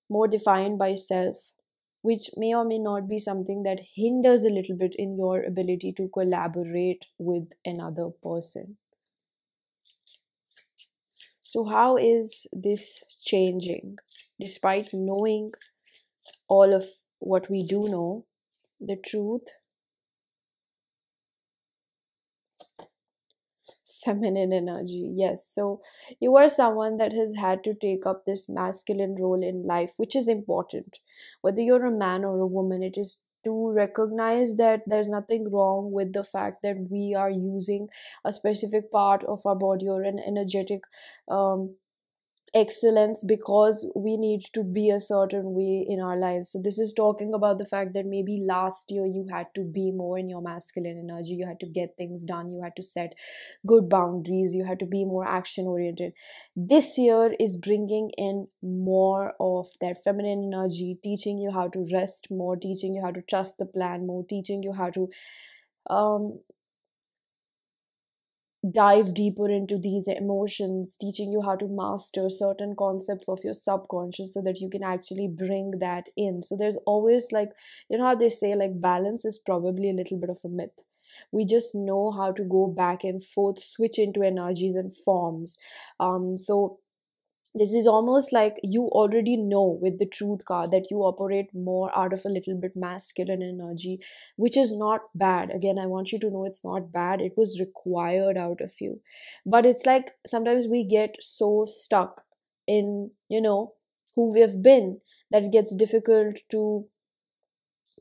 more defined by self, which may or may not be something that hinders a little bit in your ability to collaborate with another person. So, how is this changing? Despite knowing all of what we do know, the truth, feminine energy, yes. So you are someone that has had to take up this masculine role in life, which is important. Whether you're a man or a woman, it is to recognize that there's nothing wrong with the fact that we are using a specific part of our body or an energetic um, excellence because we need to be a certain way in our lives. So this is talking about the fact that maybe last year you had to be more in your masculine energy, you had to get things done, you had to set good boundaries, you had to be more action oriented. This year is bringing in more of that feminine energy, teaching you how to rest more, teaching you how to trust the plan more, teaching you how to um dive deeper into these emotions, teaching you how to master certain concepts of your subconscious so that you can actually bring that in. So there's always, like, how they say, like, balance is probably a little bit of a myth. We just know how to go back and forth, switch into energies and forms. So this is almost like you already know with the truth card that you operate more out of a little bit masculine energy, which is not bad. Again, I want you to know it's not bad. It was required out of you. But it's like sometimes we get so stuck in, who we have been, that it gets difficult to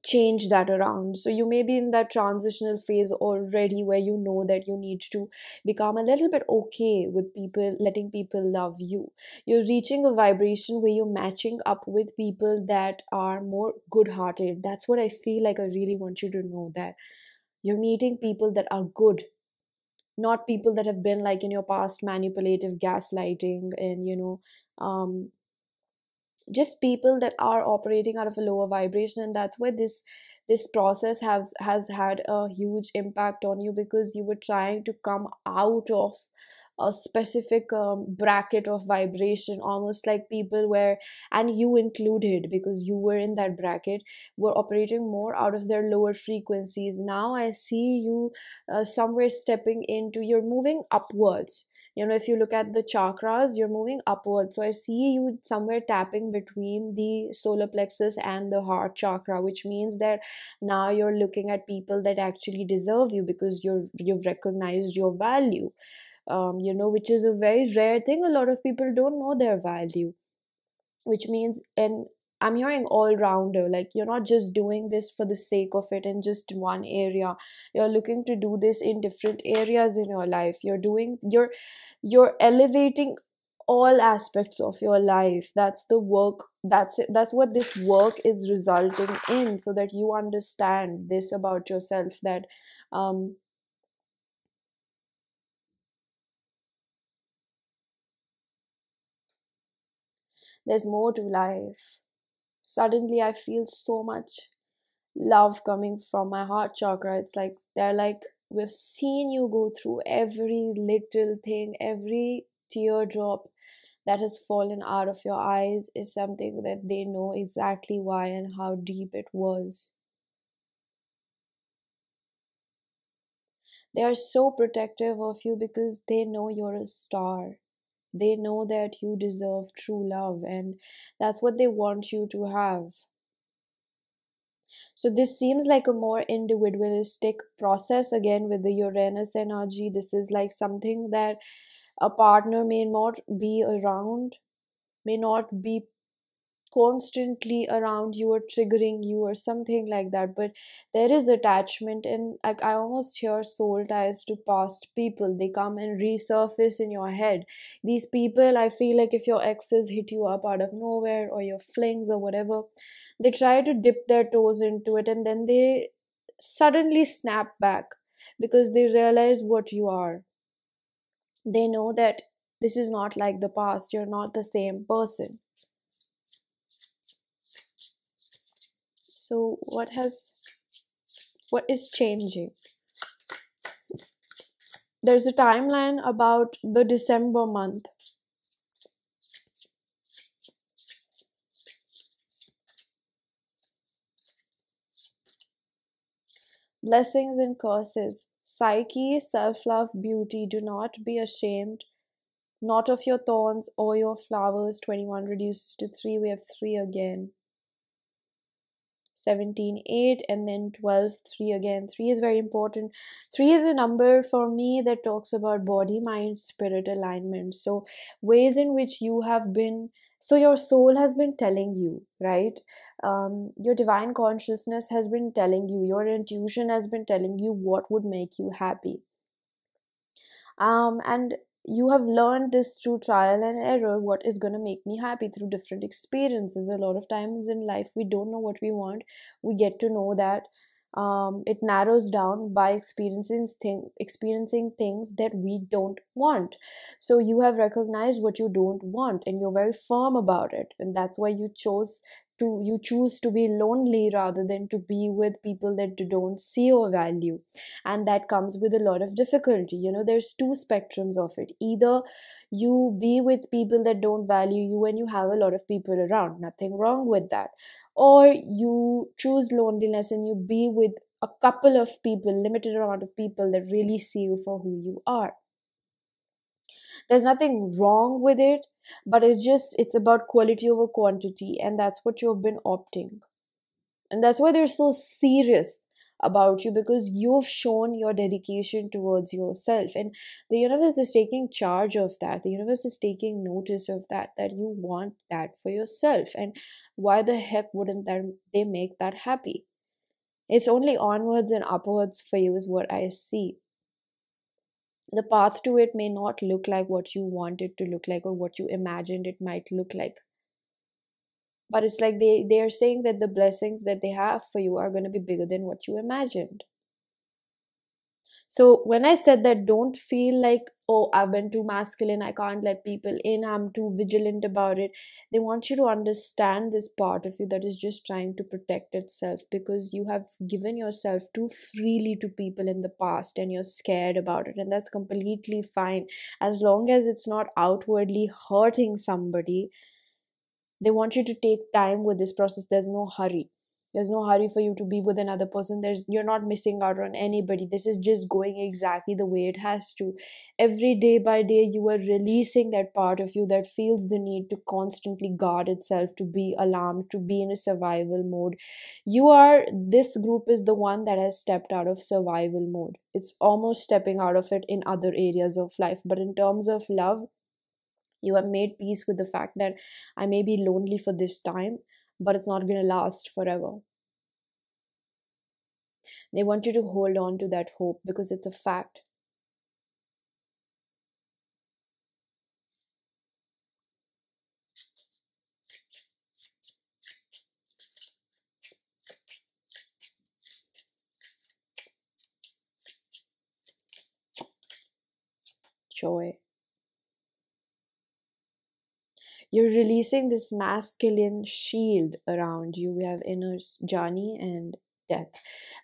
change that around. So you may be in that transitional phase already where you know that you need to become a little bit okay with people, letting people love you. You're reaching a vibration where you're matching up with people that are more good hearted. That's what I feel like. I really want you to know that you're meeting people that are good, not people that have been like in your past manipulative, gaslighting, and just people that are operating out of a lower vibration. And that's why this process has had a huge impact on you, because you were trying to come out of a specific bracket of vibration, almost like people were, and you included because you were in that bracket, were operating more out of their lower frequencies. Now I see you somewhere stepping into, you're moving upwards. If you look at the chakras, you're moving upwards. So I see you somewhere tapping between the solar plexus and the heart chakra, which means that now you're looking at people that actually deserve you, because you've recognized your value. Which is a very rare thing. A lot of people don't know their value, which means, and I'm hearing all rounder, like you're not just doing this for the sake of it in just one area. You're looking to do this in different areas in your life. You're elevating all aspects of your life. That's the work. That's what this work is resulting in, so that you understand this about yourself, that um there's more to life. Suddenly I feel so much love coming from my heart chakra. It's like they're like, we've seen you go through every little thing, every teardrop that has fallen out of your eyes is something that they know exactly why and how deep it was. They are so protective of you because they know you're a star. They know that you deserve true love, and that's what they want you to have. So this seems like a more individualistic process. Again, with the Uranus energy, this is like something that a partner may not be around, may not be constantly around you or triggering you or something like that, but there is attachment. And like, I almost hear soul ties to past people. They come and resurface in your head. These people, I feel like if your exes hit you up out of nowhere, or your flings or whatever, they try to dip their toes into it, and then they suddenly snap back because they realize what you are. They know that this is not like the past. You're not the same person. So what is changing? There's a timeline about the December month. Blessings and curses. Psyche, self-love, beauty. Do not be ashamed, not of your thorns or your flowers. 21 reduces to 3. We have 3 again. 17 8, and then 12 3 again. 3 is very important. 3 is a number for me that talks about body, mind, spirit alignment. So ways in which you have been, so your soul has been telling you, right? Your divine consciousness has been telling you, your intuition has been telling you what would make you happy. And you have learned this through trial and error, what is going to make me happy, through different experiences. A lot of times in life we don't know what we want. We get to know that it narrows down by experiencing things that we don't want. So you have recognized what you don't want, and you're very firm about it, and that's why you choose to be lonely rather than to be with people that don't see your value. And that comes with a lot of difficulty. There's two spectrums of it. Either you be with people that don't value you and you have a lot of people around, nothing wrong with that, or you choose loneliness and you be with a couple of people, limited amount of people that really see you for who you are. There's nothing wrong with it, but it's about quality over quantity, and that's what you've been opting. And that's why they're so serious about you because you've shown your dedication towards yourself, and the universe is taking charge of that. The universe is taking notice of that, that you want that for yourself. And why the heck wouldn't they make that happy? It's only onwards and upwards for you is what I see. The path to it may not look like what you want it to look like or what you imagined it might look like, but it's like they're saying that the blessings that they have for you are going to be bigger than what you imagined. So when I said that, don't feel like, oh, I've been too masculine, I can't let people in, I'm too vigilant about it. They want you to understand this part of you that is just trying to protect itself, because you have given yourself too freely to people in the past and you're scared about it. And that's completely fine as long as it's not outwardly hurting somebody. They want you to take time with this process. There's no hurry. There's no hurry for you to be with another person. You're not missing out on anybody. This is just going exactly the way it has to. Every day by day, you are releasing that part of you that feels the need to constantly guard itself, to be alarmed, to be in a survival mode. This group is the one that has stepped out of survival mode. It's almost stepping out of it in other areas of life. But in terms of love, you have made peace with the fact that I may be lonely for this time, but it's not going to last forever. They want you to hold on to that hope because it's a fact. Joy. You're releasing this masculine shield around you. We have inner journey and death.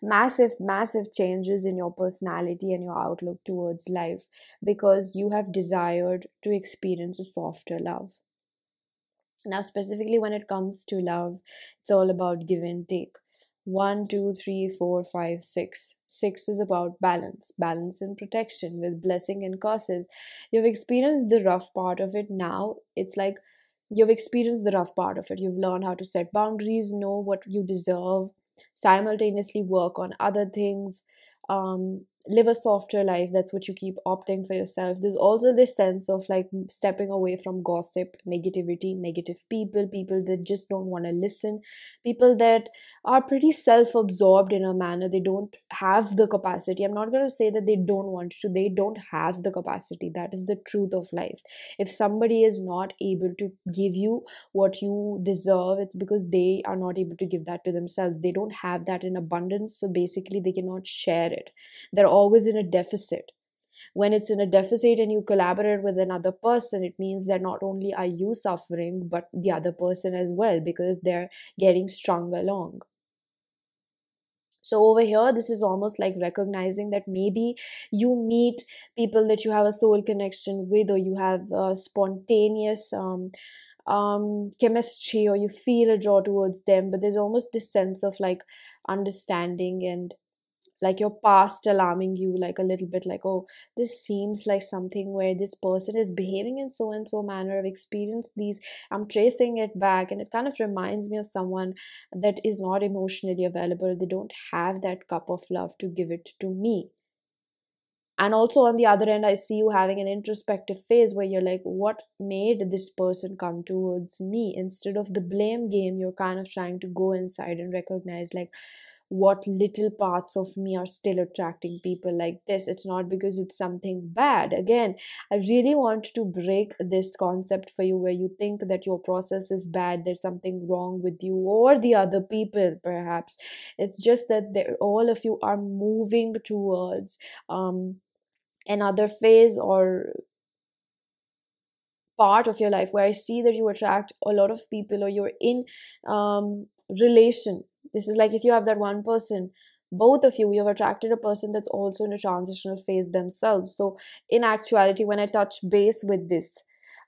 Massive changes in your personality and your outlook towards life, because you have desired to experience a softer love. Now, specifically when it comes to love, it's all about give and take. One, two, three, four, five, six. Six is about balance and protection with blessing and curses. You've experienced the rough part of it. Now it's like you've experienced the rough part of it. You've learned how to set boundaries, know what you deserve, simultaneously work on other things, live a softer life. That's what you keep opting for yourself. There's also this sense of like stepping away from gossip, negativity, negative people that just don't want to listen, people that are pretty self-absorbed in a manner. They don't have the capacity. I'm not going to say that they don't want to, they don't have the capacity. That is the truth of life. If somebody is not able to give you what you deserve, it's because they are not able to give that to themselves. They don't have that in abundance, so basically they cannot share it. They're always in a deficit. When it's in a deficit and you collaborate with another person, it means that not only are you suffering, but the other person as well, because they're getting strung along. So over here, this is almost like recognizing that maybe you meet people that you have a soul connection with, or you have a spontaneous chemistry, or you feel a draw towards them, but there's almost this sense of like understanding and like your past alarming you, like a little bit like, oh, this seems like something where this person is behaving in so and so manner. I've experienced these, I'm tracing it back, and it kind of reminds me of someone that is not emotionally available. They don't have that cup of love to give it to me. And also on the other end, I see you having an introspective phase where you're like, what made this person come towards me? Instead of the blame game, you're kind of trying to go inside and recognize like, what little parts of me are still attracting people like this. It's not because it's something bad. Again, I really want to break this concept for you where you think that your process is bad, there's something wrong with you or the other people perhaps. It's just that all of you are moving towards another phase or part of your life where I see that you attract a lot of people, or you're in relation. This is like if you have that one person, both of you have attracted a person that's also in a transitional phase themselves. So in actuality, when I touch base with this,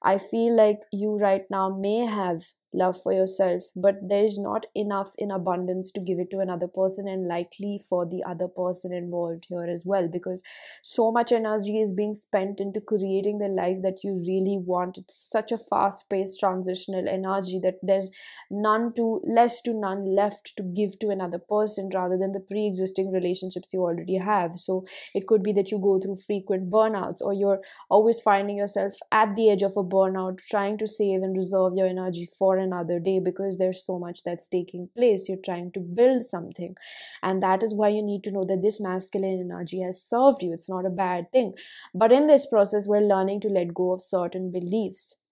I feel like you right now may have love for yourself, but there is not enough in abundance to give it to another person, and likely for the other person involved here as well, because so much energy is being spent into creating the life that you really want. It's such a fast paced transitional energy that there's less to none left to give to another person, rather than the pre-existing relationships you already have. So it could be that you go through frequent burnouts, or you're always finding yourself at the edge of a burnout, trying to save and reserve your energy for another day, because there's so much that's taking place. You're trying to build something, and that is why you need to know that this masculine energy has served you. It's not a bad thing, but in this process we're learning to let go of certain beliefs.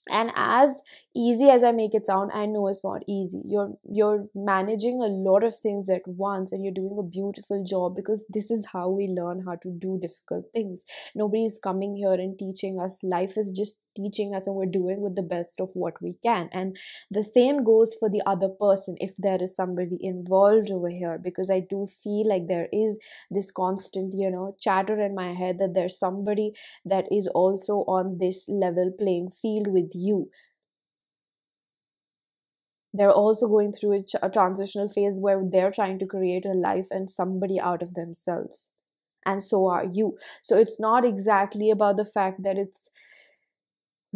And as easy as I make it sound, I know it's not easy. You're managing a lot of things at once, and you're doing a beautiful job, because this is how we learn how to do difficult things. Nobody is coming here and teaching us. Life is just teaching us, and we're doing with the best of what we can. And the same goes for the other person, if there is somebody involved over here, because I do feel like there is this constant, chatter in my head that there's somebody that is also on this level playing field with you. They're also going through a transitional phase where they're trying to create a life and somebody out of themselves, and so are you. So it's not exactly about the fact that it's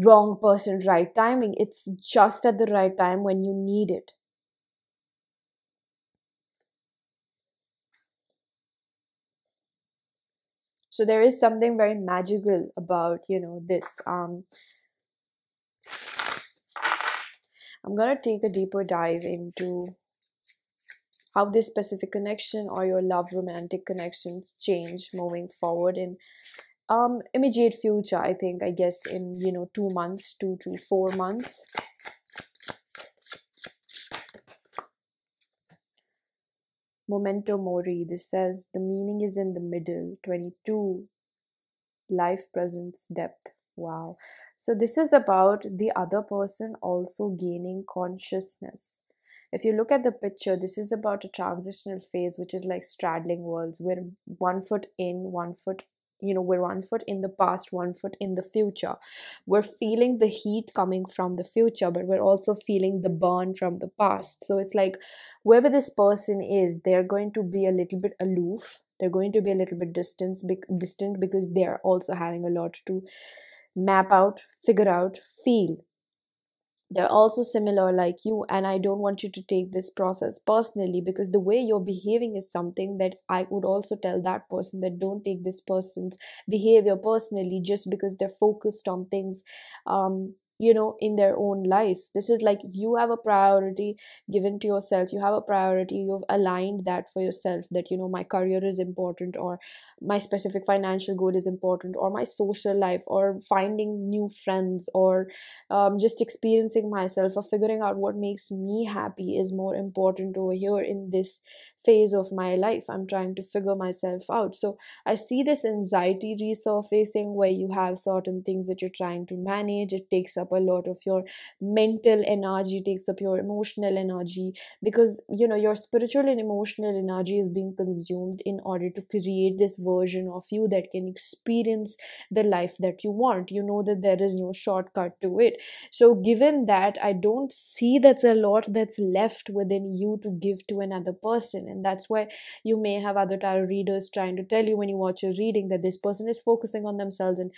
wrong person, right timing. It's just at the right time when you need it. So there is something very magical about this. I'm gonna take a deeper dive into how this specific connection or your love romantic connections change moving forward in immediate future. I guess in 2 months, 2 to 4 months. Memento mori, this says the meaning is in the middle. 22, life presence depth. Wow. So this is about the other person also gaining consciousness. If you look at the picture, this is about a transitional phase, which is like straddling worlds. We're one foot in, one foot, we're one foot in the past, one foot in the future. We're feeling the heat coming from the future, but we're also feeling the burn from the past. So it's like whoever this person is, they're going to be a little bit aloof. They're going to be a little bit distant, because they're also having a lot to map out, figure out, feel. They're also similar like you, and I don't want you to take this process personally, because the way you're behaving is something that I would also tell that person, that don't take this person's behavior personally just because they're focused on things in their own life. This is like you have a priority given to yourself. You have a priority, you've aligned that for yourself, that my career is important, or my specific financial goal is important, or my social life, or finding new friends, or just experiencing myself, or figuring out what makes me happy is more important over here in this phase of my life. I'm trying to figure myself out. So I see this anxiety resurfacing, where you have certain things that you're trying to manage. It takes up a lot of your mental energy, takes up your emotional energy, because your spiritual and emotional energy is being consumed in order to create this version of you that can experience the life that you want. You know that there is no shortcut to it. So given that, I don't see that's a lot that's left within you to give to another person. And that's why you may have other tarot readers trying to tell you when you watch a reading that this person is focusing on themselves. And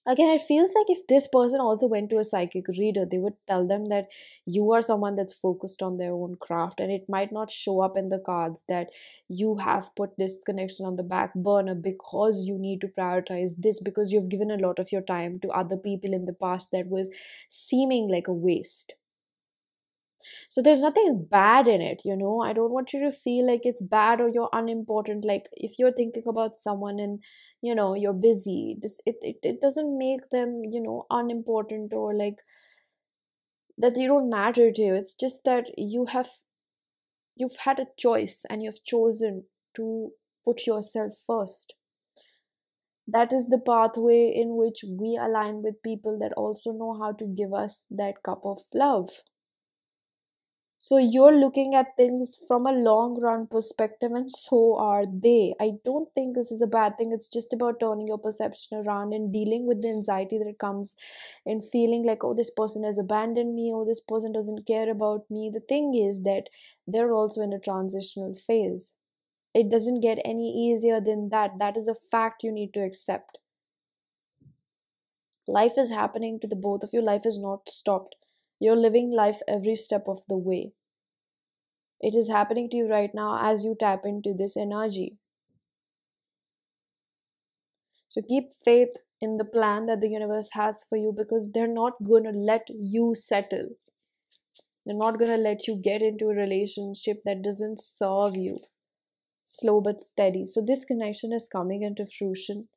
again, it feels like if this person also went to a psychic reader, they would tell them that you are someone that's focused on their own craft, and it might not show up in the cards that you have put this connection on the back burner because you need to prioritize this, because you've given a lot of your time to other people in the past that was seeming like a waste. So there's nothing bad in it. I don't want you to feel like it's bad or you're unimportant. Like if you're thinking about someone and you're busy, it doesn't make them unimportant, or like that you don't matter to you. It's just that you've had a choice, and you've chosen to put yourself first. That is the pathway in which we align with people that also know how to give us that cup of love. So you're looking at things from a long run perspective, and so are they. I don't think this is a bad thing. It's just about turning your perception around and dealing with the anxiety that comes in feeling like, oh, this person has abandoned me, or this person doesn't care about me. The thing is that they're also in a transitional phase. It doesn't get any easier than that. That is a fact you need to accept. Life is happening to the both of you. Life is not stopped. You're living life every step of the way. It is happening to you right now as you tap into this energy. So keep faith in the plan that the universe has for you, because they're not going to let you settle. They're not going to let you get into a relationship that doesn't serve you. Slow but steady. So this connection is coming into fruition.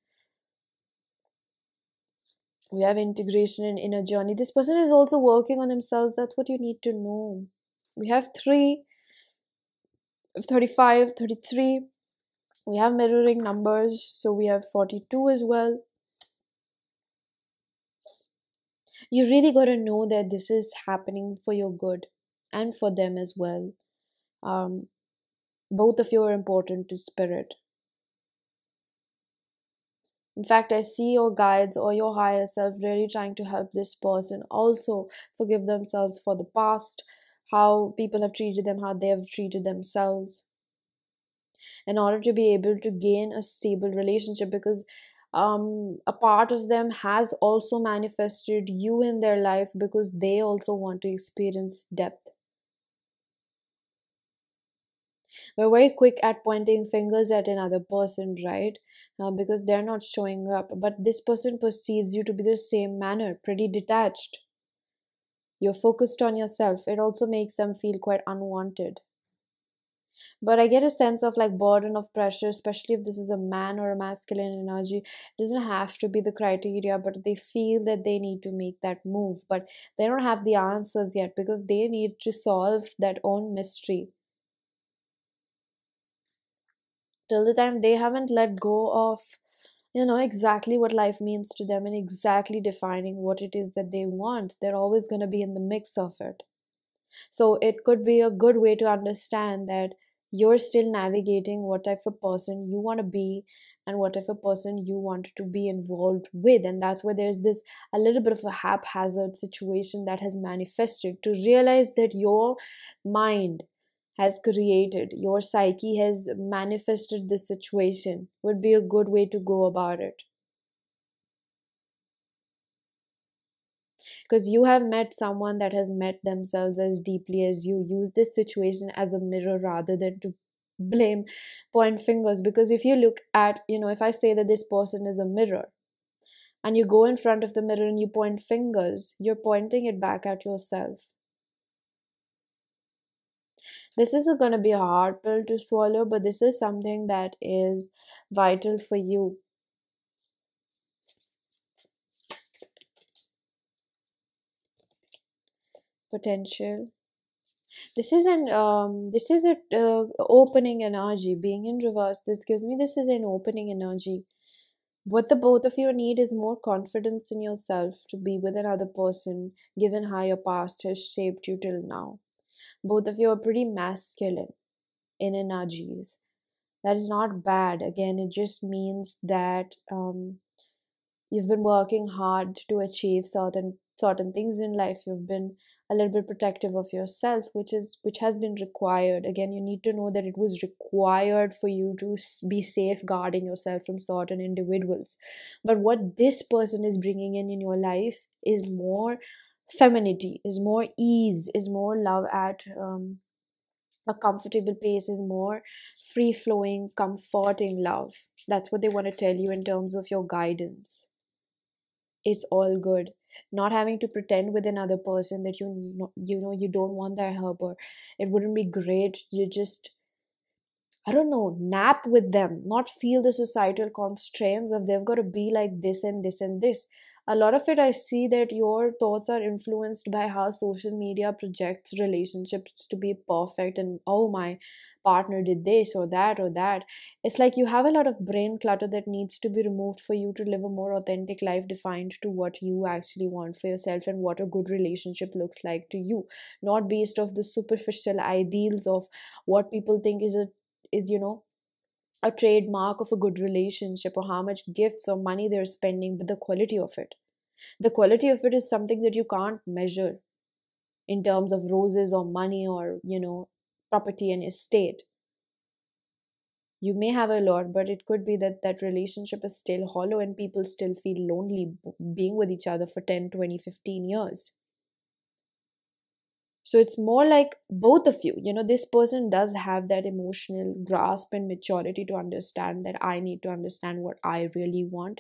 We have integration and inner journey. This person is also working on themselves. That's what you need to know. We have 3, 35, 33. We have mirroring numbers. So we have 42 as well. You really got to know that this is happening for your good and for them as well. Both of you are important to spirit. In fact, I see your guides or your higher self really trying to help this person also forgive themselves for the past, how people have treated them, how they have treated themselves, in order to be able to gain a stable relationship, because a part of them has also manifested you in their life because they also want to experience depth. We're very quick at pointing fingers at another person, right? Because they're not showing up. But this person perceives you to be the same manner, pretty detached. You're focused on yourself. It also makes them feel quite unwanted. But I get a sense of like burden of pressure, especially if this is a man or a masculine energy. It doesn't have to be the criteria, but they feel that they need to make that move. But they don't have the answers yet because they need to solve that own mystery. Till the time they haven't let go of exactly what life means to them and exactly defining what it is that they want, they're always going to be in the mix of it. So it could be a good way to understand that you're still navigating what type of person you want to be and what type of person you want to be involved with. And that's where there's this a little bit of a haphazard situation that has manifested, to realize that your mind has created, your psyche has manifested this situation, would be a good way to go about it. Because you have met someone that has met themselves as deeply as you. Use this situation as a mirror rather than to blame, point fingers. Because if you look at, if I say that this person is a mirror, and you go in front of the mirror and you point fingers, you're pointing it back at yourself. This is going to be a hard pill to swallow, but this is something that is vital for you. Potential. This is a opening energy. Being in reverse, this gives me, this is an opening energy. What the both of you need is more confidence in yourself to be with another person, given how your past has shaped you till now. Both of you are pretty masculine in energies. That is not bad. Again, it just means that you've been working hard to achieve certain things in life. You've been a little bit protective of yourself, which has been required. Again, you need to know that it was required for you to be safeguarding yourself from certain individuals. But what this person is bringing in your life is more femininity, is more ease, is more love at a comfortable pace, is more free flowing, comforting love. That's what they want to tell you in terms of your guidance. It's all good. Not having to pretend with another person that you don't want their help, or it wouldn't be great. You just, I don't know, nap with them, not feel the societal constraints of they've got to be like this and this and this. A lot of it, I see that your thoughts are influenced by how social media projects relationships to be perfect, and oh, my partner did this or that or that. It's like you have a lot of brain clutter that needs to be removed for you to live a more authentic life defined to what you actually want for yourself and what a good relationship looks like to you, not based off the superficial ideals of what people think is a trademark of a good relationship, or how much gifts or money they're spending, but the quality of it. The quality of it is something that you can't measure in terms of roses or money or, property and estate. You may have a lot, but it could be that that relationship is still hollow and people still feel lonely being with each other for 10, 20, 15 years. So it's more like both of you. This person does have that emotional grasp and maturity to understand that I need to understand what I really want.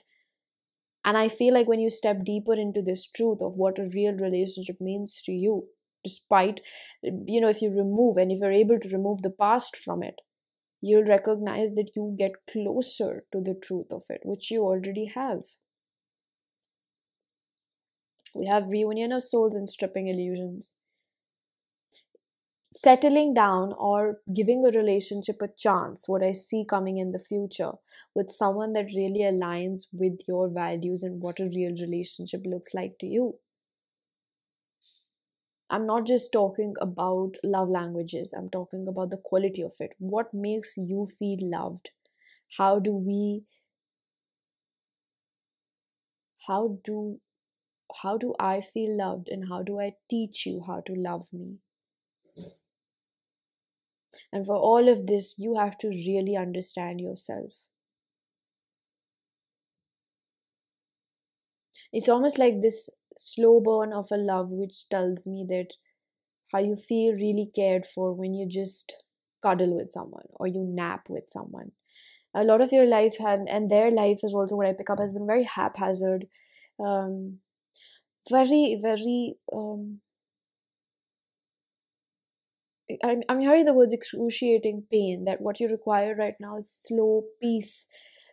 And I feel like when you step deeper into this truth of what a real relationship means to you, despite, if you remove and if you're able to remove the past from it, you'll recognize that you get closer to the truth of it, which you already have. We have reunion of souls and stripping illusions. Settling down or giving a relationship a chance, what I see coming in the future, with someone that really aligns with your values and what a real relationship looks like to you. I'm not just talking about love languages, I'm talking about the quality of it. What makes you feel loved? How do we how do how do I feel loved, and how do I teach you how to love me? And for all of this, you have to really understand yourself. It's almost like this slow burn of a love which tells me that how you feel really cared for when you just cuddle with someone or you nap with someone. A lot of your life and their life is also what I pick up has been very haphazard, um, very, very. I'm hearing the words excruciating pain. That what you require right now is slow peace.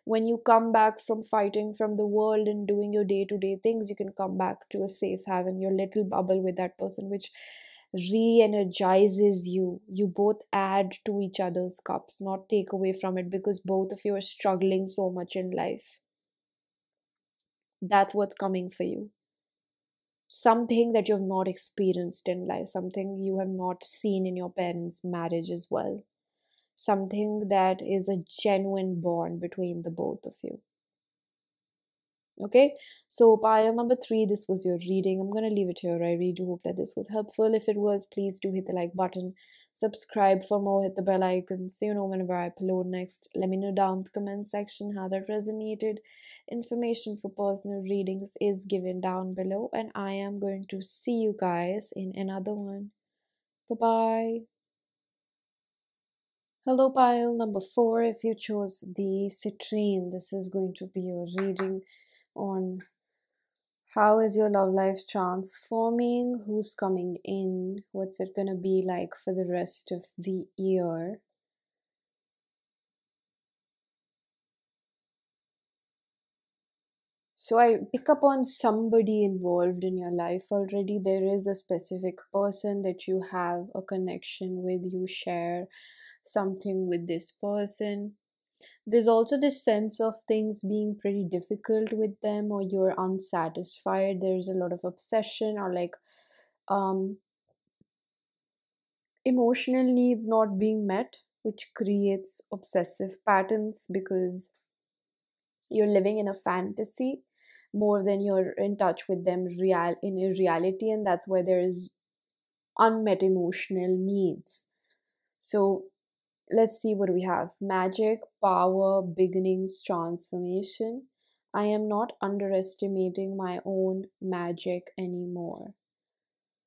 When you come back from fighting from the world and doing your day to day things, you can come back to a safe haven, your little bubble with that person, which re energizes you. You both add to each other's cups, not take away from it, because both of you are struggling so much in life. That's what's coming for you. Something that you have not experienced in life, something you have not seen in your parents' marriage as well, something that is a genuine bond between the both of you. Okay, so pile number 3, this was your reading. I'm gonna leave it here. I really do hope that this was helpful. If it was, please do hit the like button, subscribe for more, hit the bell icon so you know whenever I upload next. Let me know down in the comment section how that resonated. Information for personal readings is given down below, and I am going to see you guys in another one. Bye bye. Hello, pile number 4. If you chose the Citrine, this is going to be your reading on how is your love life transforming, who's coming in, what's it gonna be like for the rest of the year. So I pick up on somebody involved in your life already. There is a specific person that you have a connection with, you share something with this person. There's also this sense of things being pretty difficult with them, or you're unsatisfied. There's a lot of obsession, or like emotional needs not being met, which creates obsessive patterns because you're living in a fantasy more than you're in touch with them in a reality, and that's where there is unmet emotional needs. So let's see what we have. Magic, power, beginnings, transformation. I am not underestimating my own magic anymore.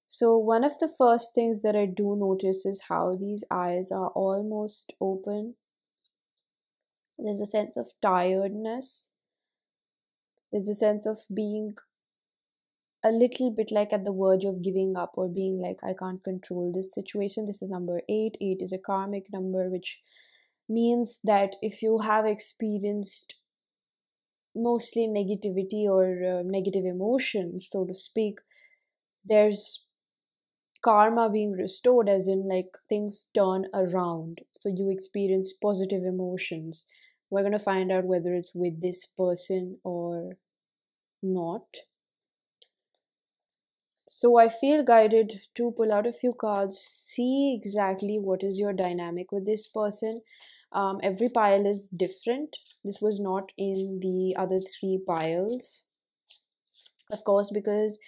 So, one of the first things that I do notice is how these eyes are almost open. There's a sense of tiredness, there's a sense of being a little bit like at the verge of giving up, or being like, I can't control this situation. This is number 8. 8 is a karmic number, which means that if you have experienced mostly negativity or negative emotions, so to speak. There's karma being restored, as in like things turn around, so you experience positive emotions. We're going to find out whether it's with this person or not. So I feel guided to pull out a few cards, see exactly what is your dynamic with this person. Every pile is different. This was not in the other three piles, of course, because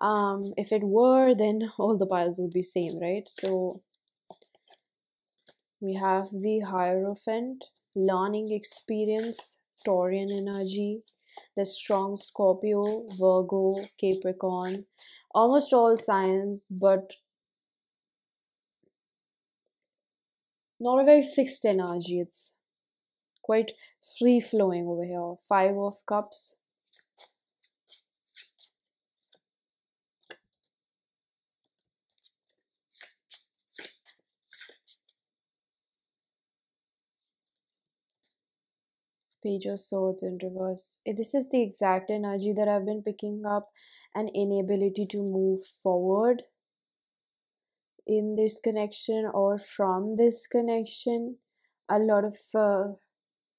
if it were, then all the piles would be same, right? So we have the Hierophant, learning experience, Taurian energy, the strong Scorpio, Virgo, Capricorn, almost all signs, but not a very fixed energy. It's quite free flowing over here. Five of Cups, Page of Swords in reverse. This is the exact energy that I've been picking up, an inability to move forward in this connection or from this connection. A lot of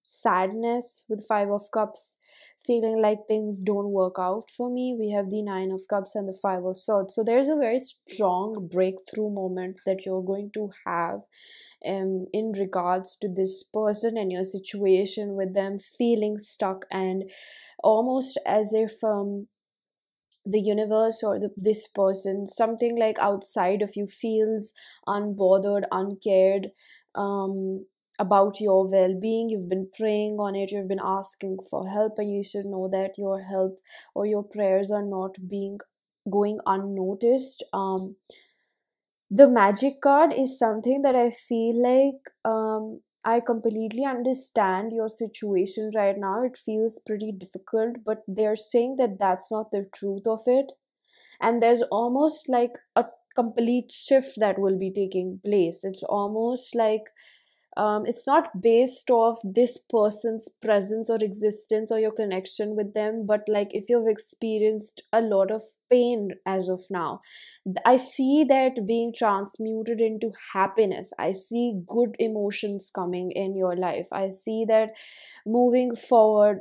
sadness with Five of Cups, feeling like things don't work out for me. We have the Nine of Cups and the Five of Swords. So there's a very strong breakthrough moment that you're going to have in regards to this person and your situation with them, feeling stuck and almost as if the universe or this person, something like outside of you, feels unbothered, uncared about your well-being. You've been praying on it, you've been asking for help, and you should know that your help or your prayers are not being going unnoticed. The Magic card is something that I feel like I completely understand your situation right now. It feels pretty difficult, but they're saying that that's not the truth of it. And there's almost like a complete shift that will be taking place. It's almost like it's not based off this person's presence or existence or your connection with them, but like if you've experienced a lot of pain as of now, I see that being transmuted into happiness. I see good emotions coming in your life. I see that moving forward,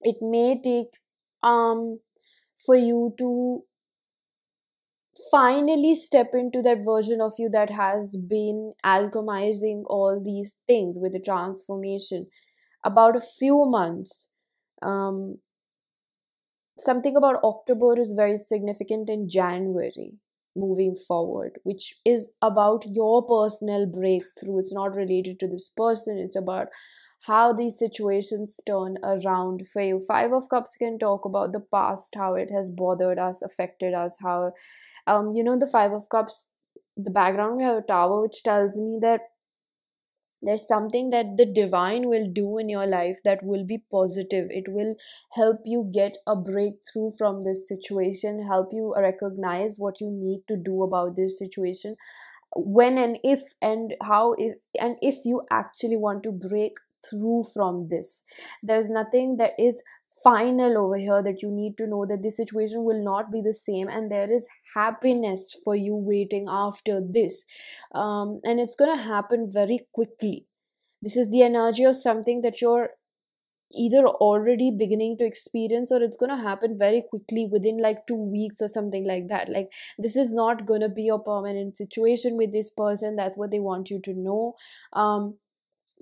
it may take for you to finally step into that version of you that has been alchemizing all these things with the transformation. About a few months, um, something about October is very significant in January moving forward, which is about your personal breakthrough. It's not related to this person, it's about how these situations turn around for you. Five of Cups can talk about the past, how it has bothered us, affected us, how the Five of Cups, the background, we have a tower, which tells me that there's something that the divine will do in your life that will be positive. It will help you get a breakthrough from this situation, help you recognize what you need to do about this situation, when and if and how, if you actually want to break through from this. There's nothing that is final over here, that you need to know that this situation will not be the same, and there is happiness for you waiting after this. And it's gonna happen very quickly. This is the energy of something that you're either already beginning to experience, or it's going to happen very quickly within like 2 weeks or something like that. Like, this is not going to be a permanent situation with this person. That's what they want you to know.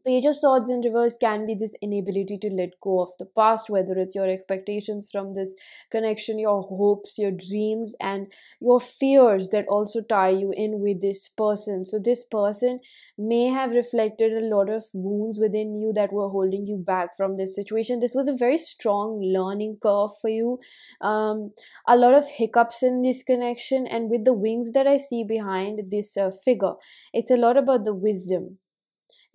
Page of Swords in reverse can be this inability to let go of the past, whether it's your expectations from this connection, your hopes, your dreams, and your fears that also tie you in with this person. So this person may have reflected a lot of wounds within you that were holding you back from this situation. This was a very strong learning curve for you. A lot of hiccups in this connection, and with the wings that I see behind this figure, it's a lot about the wisdom.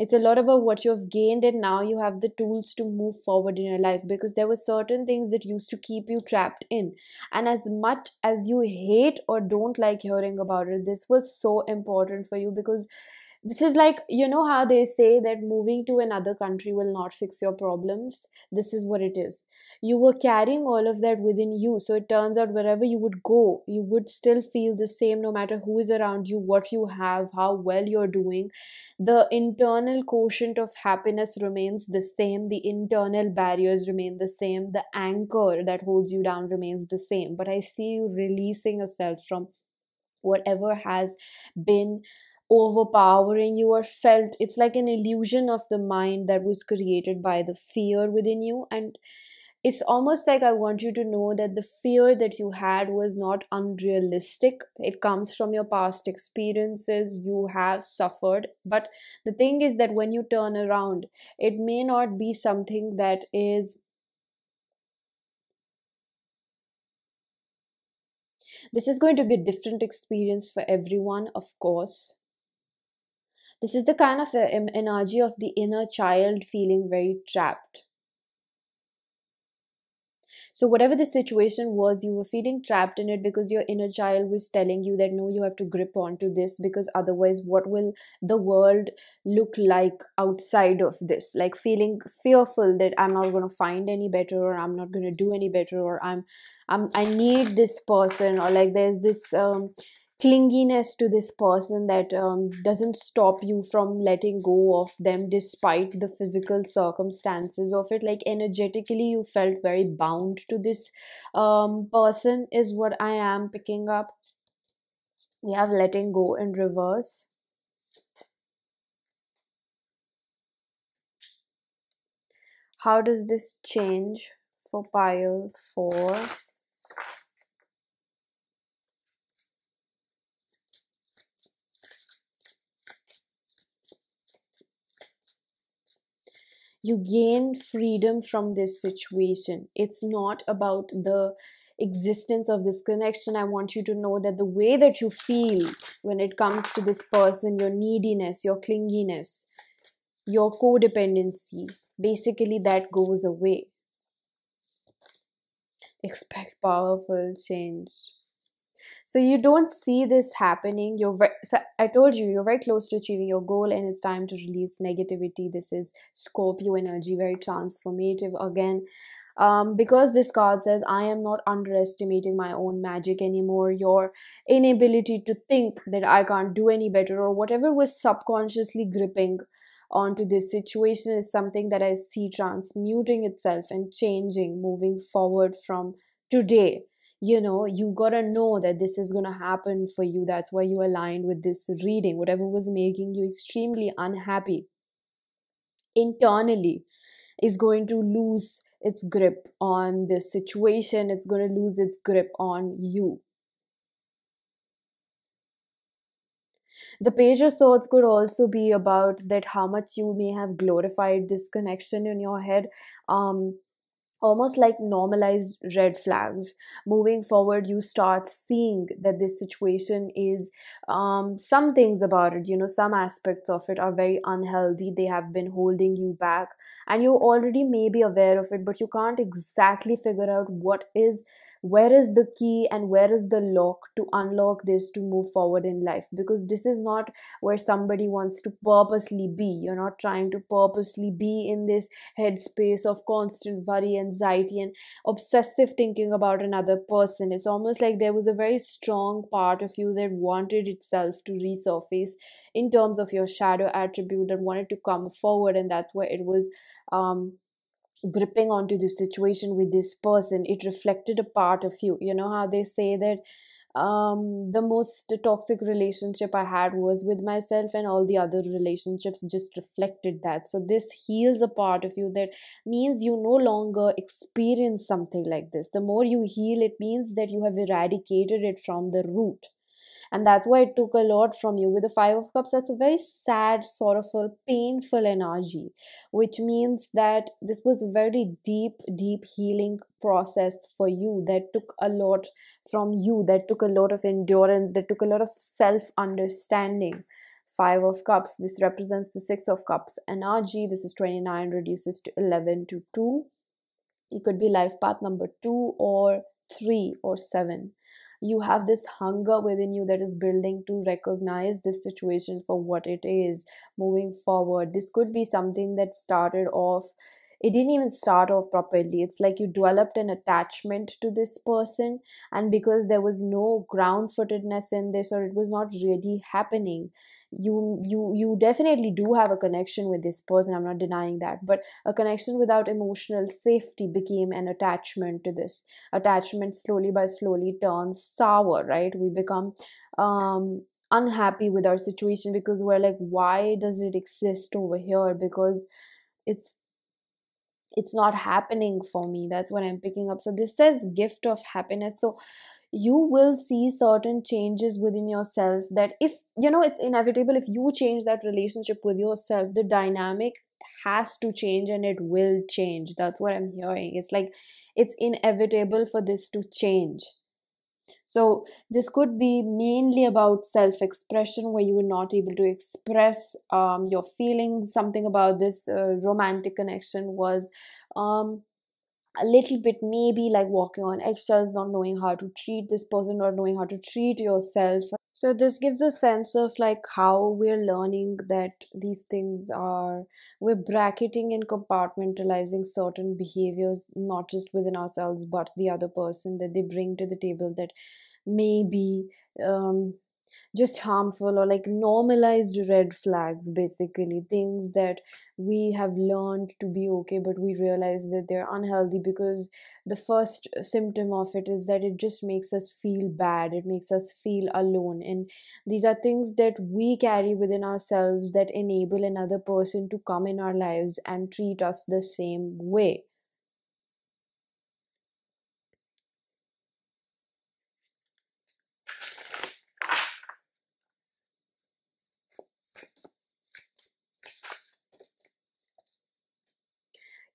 It's a lot about what you've gained, and now you have the tools to move forward in your life, because there were certain things that used to keep you trapped in. And as much as you hate or don't like hearing about it, this was so important for you, because This is like, you know how they say that moving to another country will not fix your problems? This is what it is. You were carrying all of that within you. So it turns out wherever you would go, you would still feel the same no matter who is around you, what you have, how well you're doing. The internal quotient of happiness remains the same. The internal barriers remain the same. The anchor that holds you down remains the same. But I see you releasing yourself from whatever has been overpowering you or felt. It's like an illusion of the mind that was created by the fear within you. And it's almost like I want you to know that the fear that you had was not unrealistic. It comes from your past experiences. You have suffered. But the thing is that when you turn around, it may not be something that is. This is going to be a different experience for everyone, of course. This is the kind of energy of the inner child feeling very trapped. So, whatever the situation was, you were feeling trapped in it because your inner child was telling you that no, you have to grip onto this, because otherwise, what will the world look like outside of this? Like feeling fearful that I'm not going to find any better, or I'm not going to do any better, or I need this person, or like there's this clinginess to this person that doesn't stop you from letting go of them despite the physical circumstances of it. Like energetically you felt very bound to this person, is what I am picking up. We have letting go in reverse. How does this change for pile 4? You gain freedom from this situation. It's not about the existence of this connection. I want you to know that the way that you feel when it comes to this person, your neediness, your clinginess, your codependency, basically that goes away. Expect powerful change. So you don't see this happening. So I told you, you're very close to achieving your goal, and it's time to release negativity. This is Scorpio energy, very transformative again. Because this card says, I am not underestimating my own magic anymore. Your inability to think that I can't do any better, or whatever was subconsciously gripping onto this situation, is something that I see transmuting itself and changing, moving forward from today. You gotta know that this is gonna happen for you. That's why you aligned with this reading. Whatever was making you extremely unhappy internally is going to lose its grip on this situation. It's going to lose its grip on you. The Page of Swords could also be about that, how much you may have glorified this connection in your head. Almost like normalized red flags. Moving forward, you start seeing that this situation is some things about it, some aspects of it are very unhealthy. They have been holding you back, and you already may be aware of it, but you can't exactly figure out where is the key and where is the lock to unlock this, to move forward in life. Because this is not where somebody wants to purposely be. You're not trying to purposely be in this headspace of constant worry, anxiety, and obsessive thinking about another person. It's almost like there was a very strong part of you that wanted itself to resurface in terms of your shadow attribute, and wanted to come forward, and that's why it was gripping onto the situation with this person. It reflected a part of you. You know how they say that the most toxic relationship I had was with myself, and all the other relationships just reflected that. So this heals a part of you. That means you no longer experience something like this. The more you heal, it means that you have eradicated it from the root. And that's why it took a lot from you. With the Five of Cups, that's a very sad, sorrowful, painful energy, which means that this was a very deep, deep healing process for you, that took a lot from you, that took a lot of endurance, that took a lot of self-understanding. Five of Cups, this represents the Six of Cups energy. This is 29, reduces to 11 to 2. It could be life path number 2 or 3 or 7. You have this hunger within you that is building to recognize this situation for what it is moving forward. This could be something that started off, it didn't even start off properly. It's like you developed an attachment to this person, and because there was no ground footedness in this, or it was not really happening, you definitely do have a connection with this person, I'm not denying that, but a connection without emotional safety became an attachment to this. Attachment slowly by slowly turns sour, right? We become unhappy with our situation because we're like, why does it exist over here? Because it's it's not happening for me. That's what I'm picking up. So this says gift of happiness. So you will see certain changes within yourself that, if you know, it's inevitable. If you change that relationship with yourself, the dynamic has to change, and it will change. That's what I'm hearing. It's like it's inevitable for this to change. So this could be mainly about self-expression, where you were not able to express your feelings. Something about this romantic connection was um, a little bit maybe like walking on eggshells, not knowing how to treat this person, not knowing how to treat yourself. So this gives a sense of like how we're learning that these things are, we're bracketing and compartmentalizing certain behaviors, not just within ourselves but the other person, that they bring to the table, that may be um, just harmful, or like normalized red flags, basically things that we have learned to be okay, but we realize that they're unhealthy, because the first symptom of it is that it just makes us feel bad, it makes us feel alone, and these are things that we carry within ourselves that enable another person to come in our lives and treat us the same way.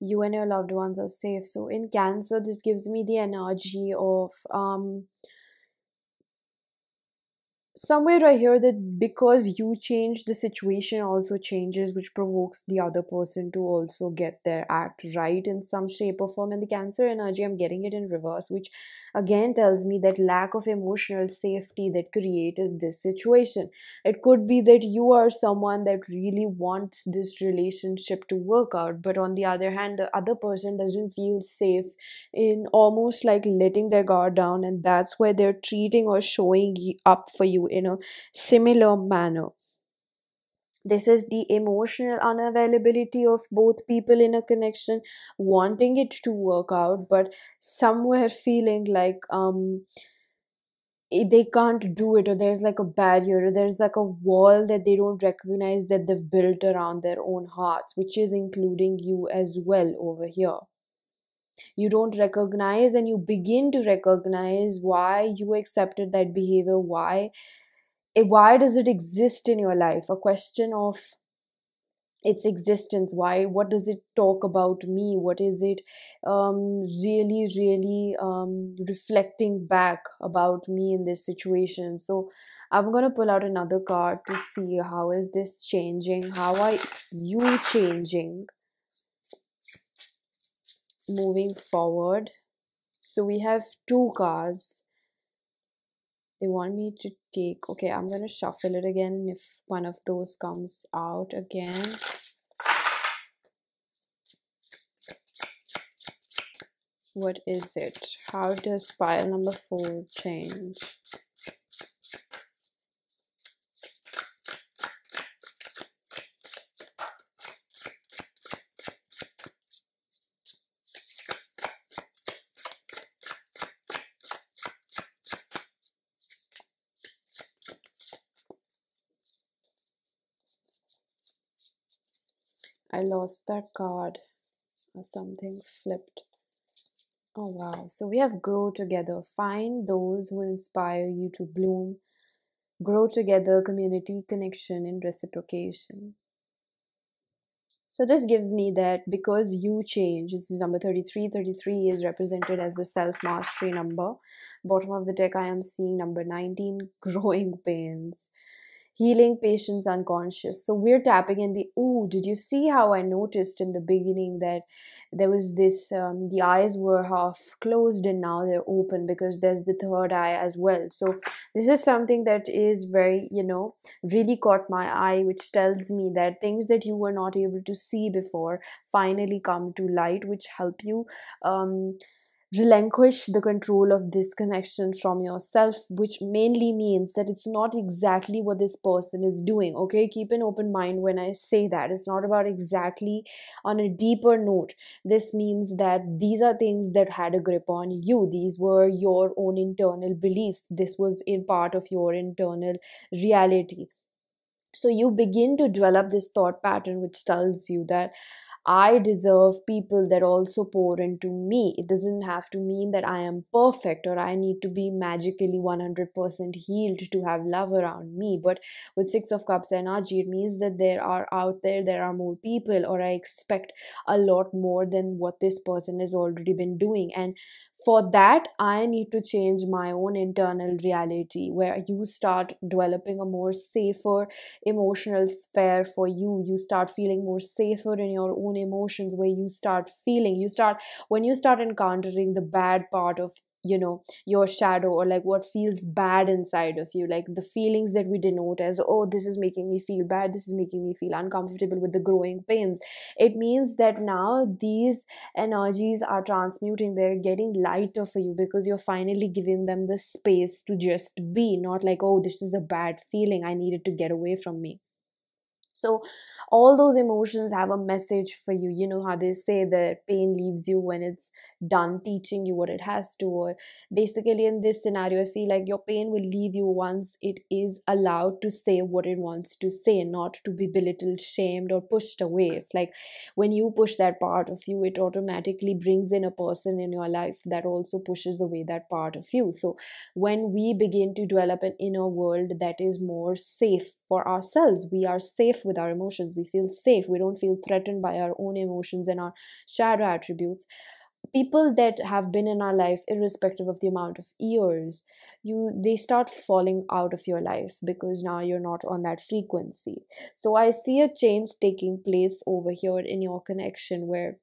You and your loved ones are safe. So in Cancer, this gives me the energy of somewhere I hear that because you change, the situation also changes, which provokes the other person to also get their act right in some shape or form. And the Cancer energy, I'm getting it in reverse, which again tells me that lack of emotional safety that created this situation. It could be that you are someone that really wants this relationship to work out, but on the other hand, the other person doesn't feel safe in almost like letting their guard down, and that's why they're treating or showing up for you in a similar manner. This is the emotional unavailability of both people in a connection, wanting it to work out, but somewhere feeling like they can't do it, or there's like a barrier, or there's like a wall that they don't recognize that they've built around their own hearts, which is including you as well over here. You don't recognize, and you begin to recognize why you accepted that behavior, why does it exist in your life, a question of its existence. Why, what does it talk about me, what is it really reflecting back about me in this situation. So I'm going to pull out another card to see how is this changing, how are you changing moving forward. So we have two cards they want me to take. Okay, I'm gonna shuffle it again, and if one of those comes out again. What is it? How does pile number 4 change? I lost that card, or something flipped. Oh wow. So we have grow together. Find those who inspire you to bloom. Grow together, community, connection, and reciprocation. So this gives me that because you change, this is number 33. 33 is represented as the self-mastery number. Bottom of the deck, I am seeing number 19, growing pains. healing patients unconscious. So we're tapping in the, ooh, did you see how I noticed in the beginning that there was this, the eyes were half closed and now they're open because there's the third eye as well. So this is something that is very, really caught my eye, which tells me that things that you were not able to see before finally come to light, which help you um, relinquish the control of this connection from yourself, which mainly means that it's not exactly what this person is doing. Okay, keep an open mind when I say that. It's not about exactly. On a deeper note, this means that these are things that had a grip on you. These were your own internal beliefs. This was in part of your internal reality. So you begin to develop this thought pattern which tells you that I deserve people that also pour into me. It doesn't have to mean that I am perfect or I need to be magically 100% healed to have love around me. But with Six of Cups energy, it means that there are more people, or I expect a lot more than what this person has already been doing. And for that, I need to change my own internal reality, where you start developing a more safer emotional sphere for you. You start feeling more safer in your own emotions, where when you start encountering the bad part of your shadow, or like what feels bad inside of you, like the feelings that we denote as, oh, this is making me feel bad, this is making me feel uncomfortable with the growing pains. It means that now these energies are transmuting, they're getting lighter for you, because you're finally giving them the space to just be, not like, oh, this is a bad feeling, I need it to get away from me. So all those emotions have a message for you. You know how they say that pain leaves you when it's done teaching you what it has to. Or basically, in this scenario, I feel like your pain will leave you once it is allowed to say what it wants to say, not to be belittled, shamed, or pushed away. It's like when you push that part of you, it automatically brings in a person in your life that also pushes away that part of you. So when we begin to develop an inner world that is more safe for ourselves, we are safe with our emotions, we feel safe, we don't feel threatened by our own emotions and our shadow attributes. People that have been in our life, irrespective of the amount of years, they start falling out of your life because now you're not on that frequency. So I see a change taking place over here in your connection, where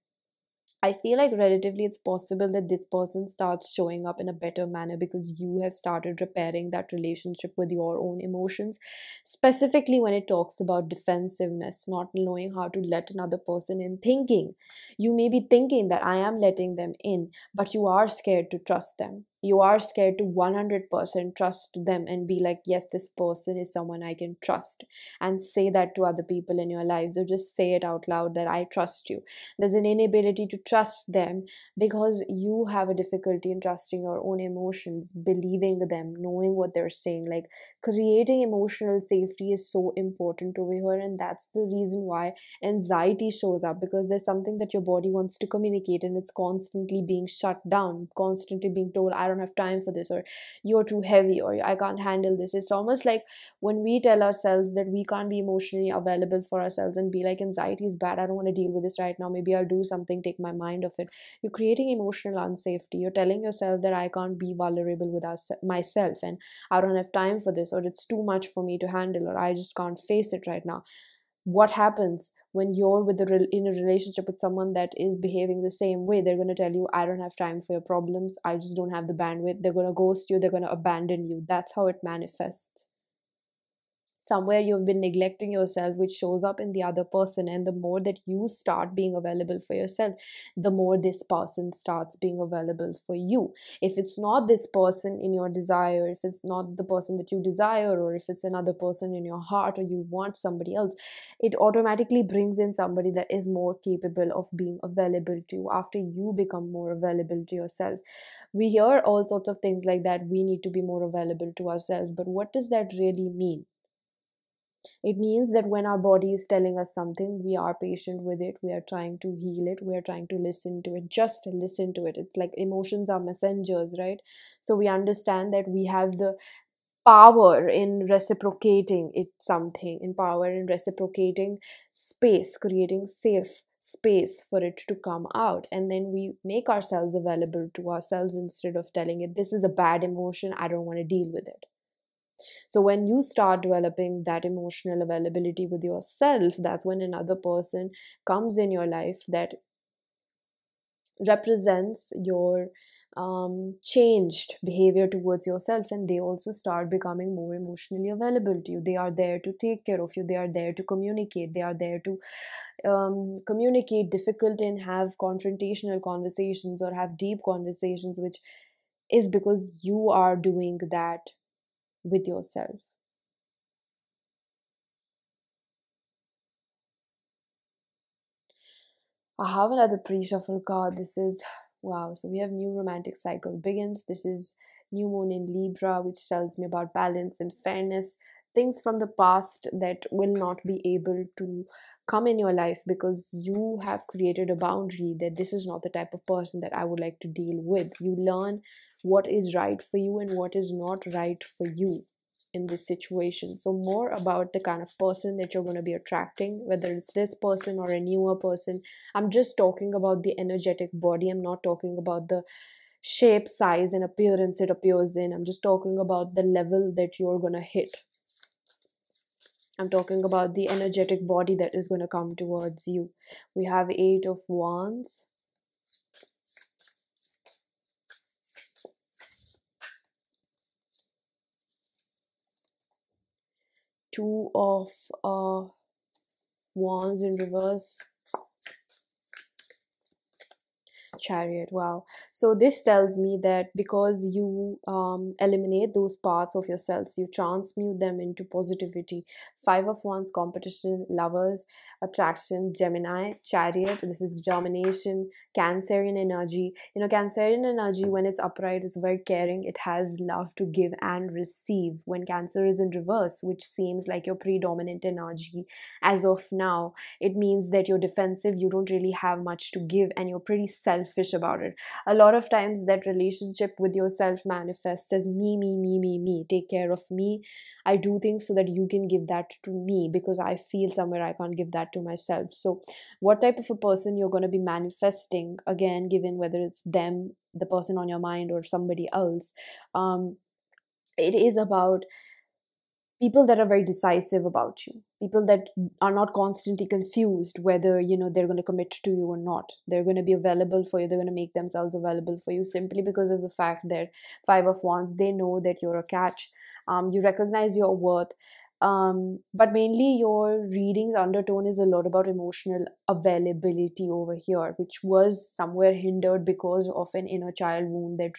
I feel like relatively it's possible that this person starts showing up in a better manner because you have started repairing that relationship with your own emotions. Specifically, when it talks about defensiveness, not knowing how to let another person in, thinking. You may be thinking that I am letting them in, but you are scared to trust them. You are scared to 100% trust them and be like, yes, this person is someone I can trust. And say that to other people in your lives, or just say it out loud that I trust you. There's an inability to trust them because you have a difficulty in trusting your own emotions, believing them, knowing what they're saying. Like, creating emotional safety is so important over here, and that's the reason why anxiety shows up, because there's something that your body wants to communicate and it's constantly being shut down, constantly being told, I don't have time for this, or you're too heavy, or I can't handle this. It's almost like when we tell ourselves that we can't be emotionally available for ourselves and be like, anxiety is bad, I don't want to deal with this right now, maybe I'll do something, take my mind off it. You're creating emotional unsafety. You're telling yourself that I can't be vulnerable without myself, and I don't have time for this, or it's too much for me to handle, or I just can't face it right now. What happens when you're in a relationship with someone that is behaving the same way? They're going to tell you, I don't have time for your problems, I just don't have the bandwidth. They're going to ghost you, they're going to abandon you. That's how it manifests. Somewhere you've been neglecting yourself, which shows up in the other person. And the more that you start being available for yourself, the more this person starts being available for you. If it's not this person in your desire, if it's not the person that you desire, or if it's another person in your heart, or you want somebody else, it automatically brings in somebody that is more capable of being available to you after you become more available to yourself. We hear all sorts of things like that, we need to be more available to ourselves, but what does that really mean? It means that when our body is telling us something, we are patient with it, we are trying to heal it, we are trying to listen to it, just listen to it. It's like emotions are messengers, right? So we understand that we have the power in reciprocating it something, in power in reciprocating space, creating safe space for it to come out. And then we make ourselves available to ourselves instead of telling it, this is a bad emotion, I don't want to deal with it. So when you start developing that emotional availability with yourself, that's when another person comes in your life that represents your changed behavior towards yourself, and they also start becoming more emotionally available to you. They are there to take care of you, they are there to communicate, they are there to communicate difficult and have confrontational conversations or have deep conversations, which is because you are doing that with yourself. I have another pre-shuffle card. This is wow. So we have new romantic cycle begins. This is new moon in Libra, which tells me about balance and fairness. Things from the past that will not be able to come in your life because you have created a boundary that this is not the type of person that I would like to deal with. You learn what is right for you and what is not right for you in this situation. So more about the kind of person that you're going to be attracting, whether it's this person or a newer person. I'm just talking about the energetic body. I'm not talking about the shape, size, and appearance it appears in. I'm just talking about the level that you're going to hit. I'm talking about the energetic body that is going to come towards you. We have Eight of Wands. Two of Wands in reverse. Chariot. Wow. So this tells me that because you eliminate those parts of yourselves, you transmute them into positivity. Five of Wands, competition, lovers, attraction, Gemini, Chariot. This is domination, Cancerian energy. You know, Cancerian energy, when it's upright, is very caring. It has love to give and receive. When Cancer is in reverse, which seems like your predominant energy as of now, it means that you're defensive, you don't really have much to give, and you're pretty selfish about it. A lot of times that relationship with yourself manifests as me, take care of me. I do things so that you can give that to me because I feel somewhere I can't give that to myself. So what type of a person you're going to be manifesting, again, given whether it's them, the person on your mind, or somebody else, it is about people that are very decisive about you, people that are not constantly confused whether they're going to commit to you or not. They're going to be available for you, they're going to make themselves available for you simply because of the fact that Five of Wands, they know that you're a catch. You recognize your worth. But mainly your readings undertone is a lot about emotional availability over here, which was somewhere hindered because of an inner child wound that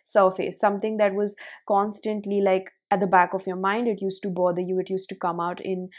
surfaced something that was constantly like at the back of your mind. It used to bother you, it used to come out in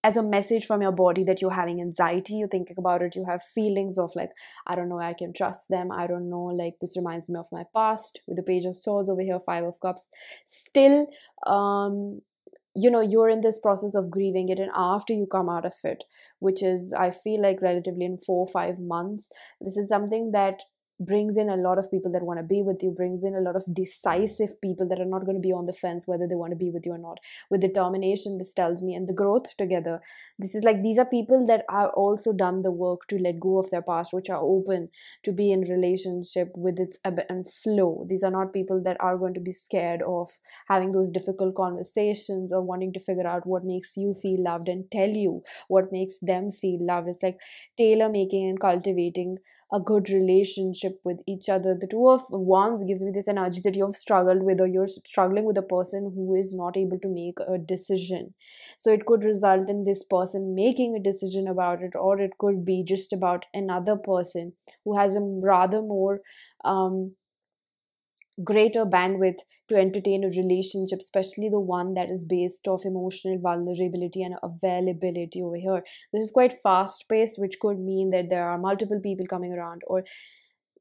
as a message from your body that you're having anxiety, you're thinking about it, you have feelings of like, I don't know, I can trust them, I don't know, like this reminds me of my past. With the Page of Swords over here, Five of Cups, still you're in this process of grieving it, and after you come out of it, which is, I feel like, relatively in 4 or 5 months, this is something that brings in a lot of people that want to be with you, brings in a lot of decisive people that are not going to be on the fence whether they want to be with you or not. With determination, this tells me, and the growth together, this is like, these are people that are also done the work to let go of their past, which are open to be in relationship with its ebb and flow. These are not people that are going to be scared of having those difficult conversations or wanting to figure out what makes you feel loved and tell you what makes them feel loved. It's like tailor making and cultivating a good relationship with each other. The Two of Wands gives me this energy that you've struggled with, or you're struggling with a person who is not able to make a decision. So it could result in this person making a decision about it, or it could be just about another person who has a rather more greater bandwidth to entertain a relationship, especially the one that is based off emotional vulnerability and availability over here. This is quite fast paced, which could mean that there are multiple people coming around, or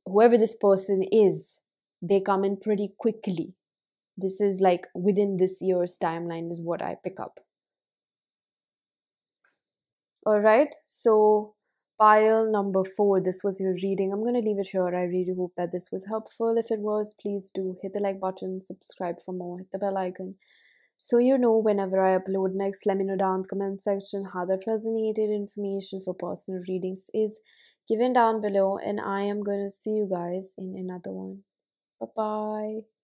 whoever this person is, they come in pretty quickly. This is like within this year's timeline is what I pick up. All right, so pile number 4, this was your reading. I'm going to leave it here. I really hope that this was helpful. If it was, please do hit the like button, subscribe for more, hit the bell icon so you know whenever I upload next. Let me know down in the comment section how that resonated. Information for personal readings is given down below, and I am going to see you guys in another one. Bye bye.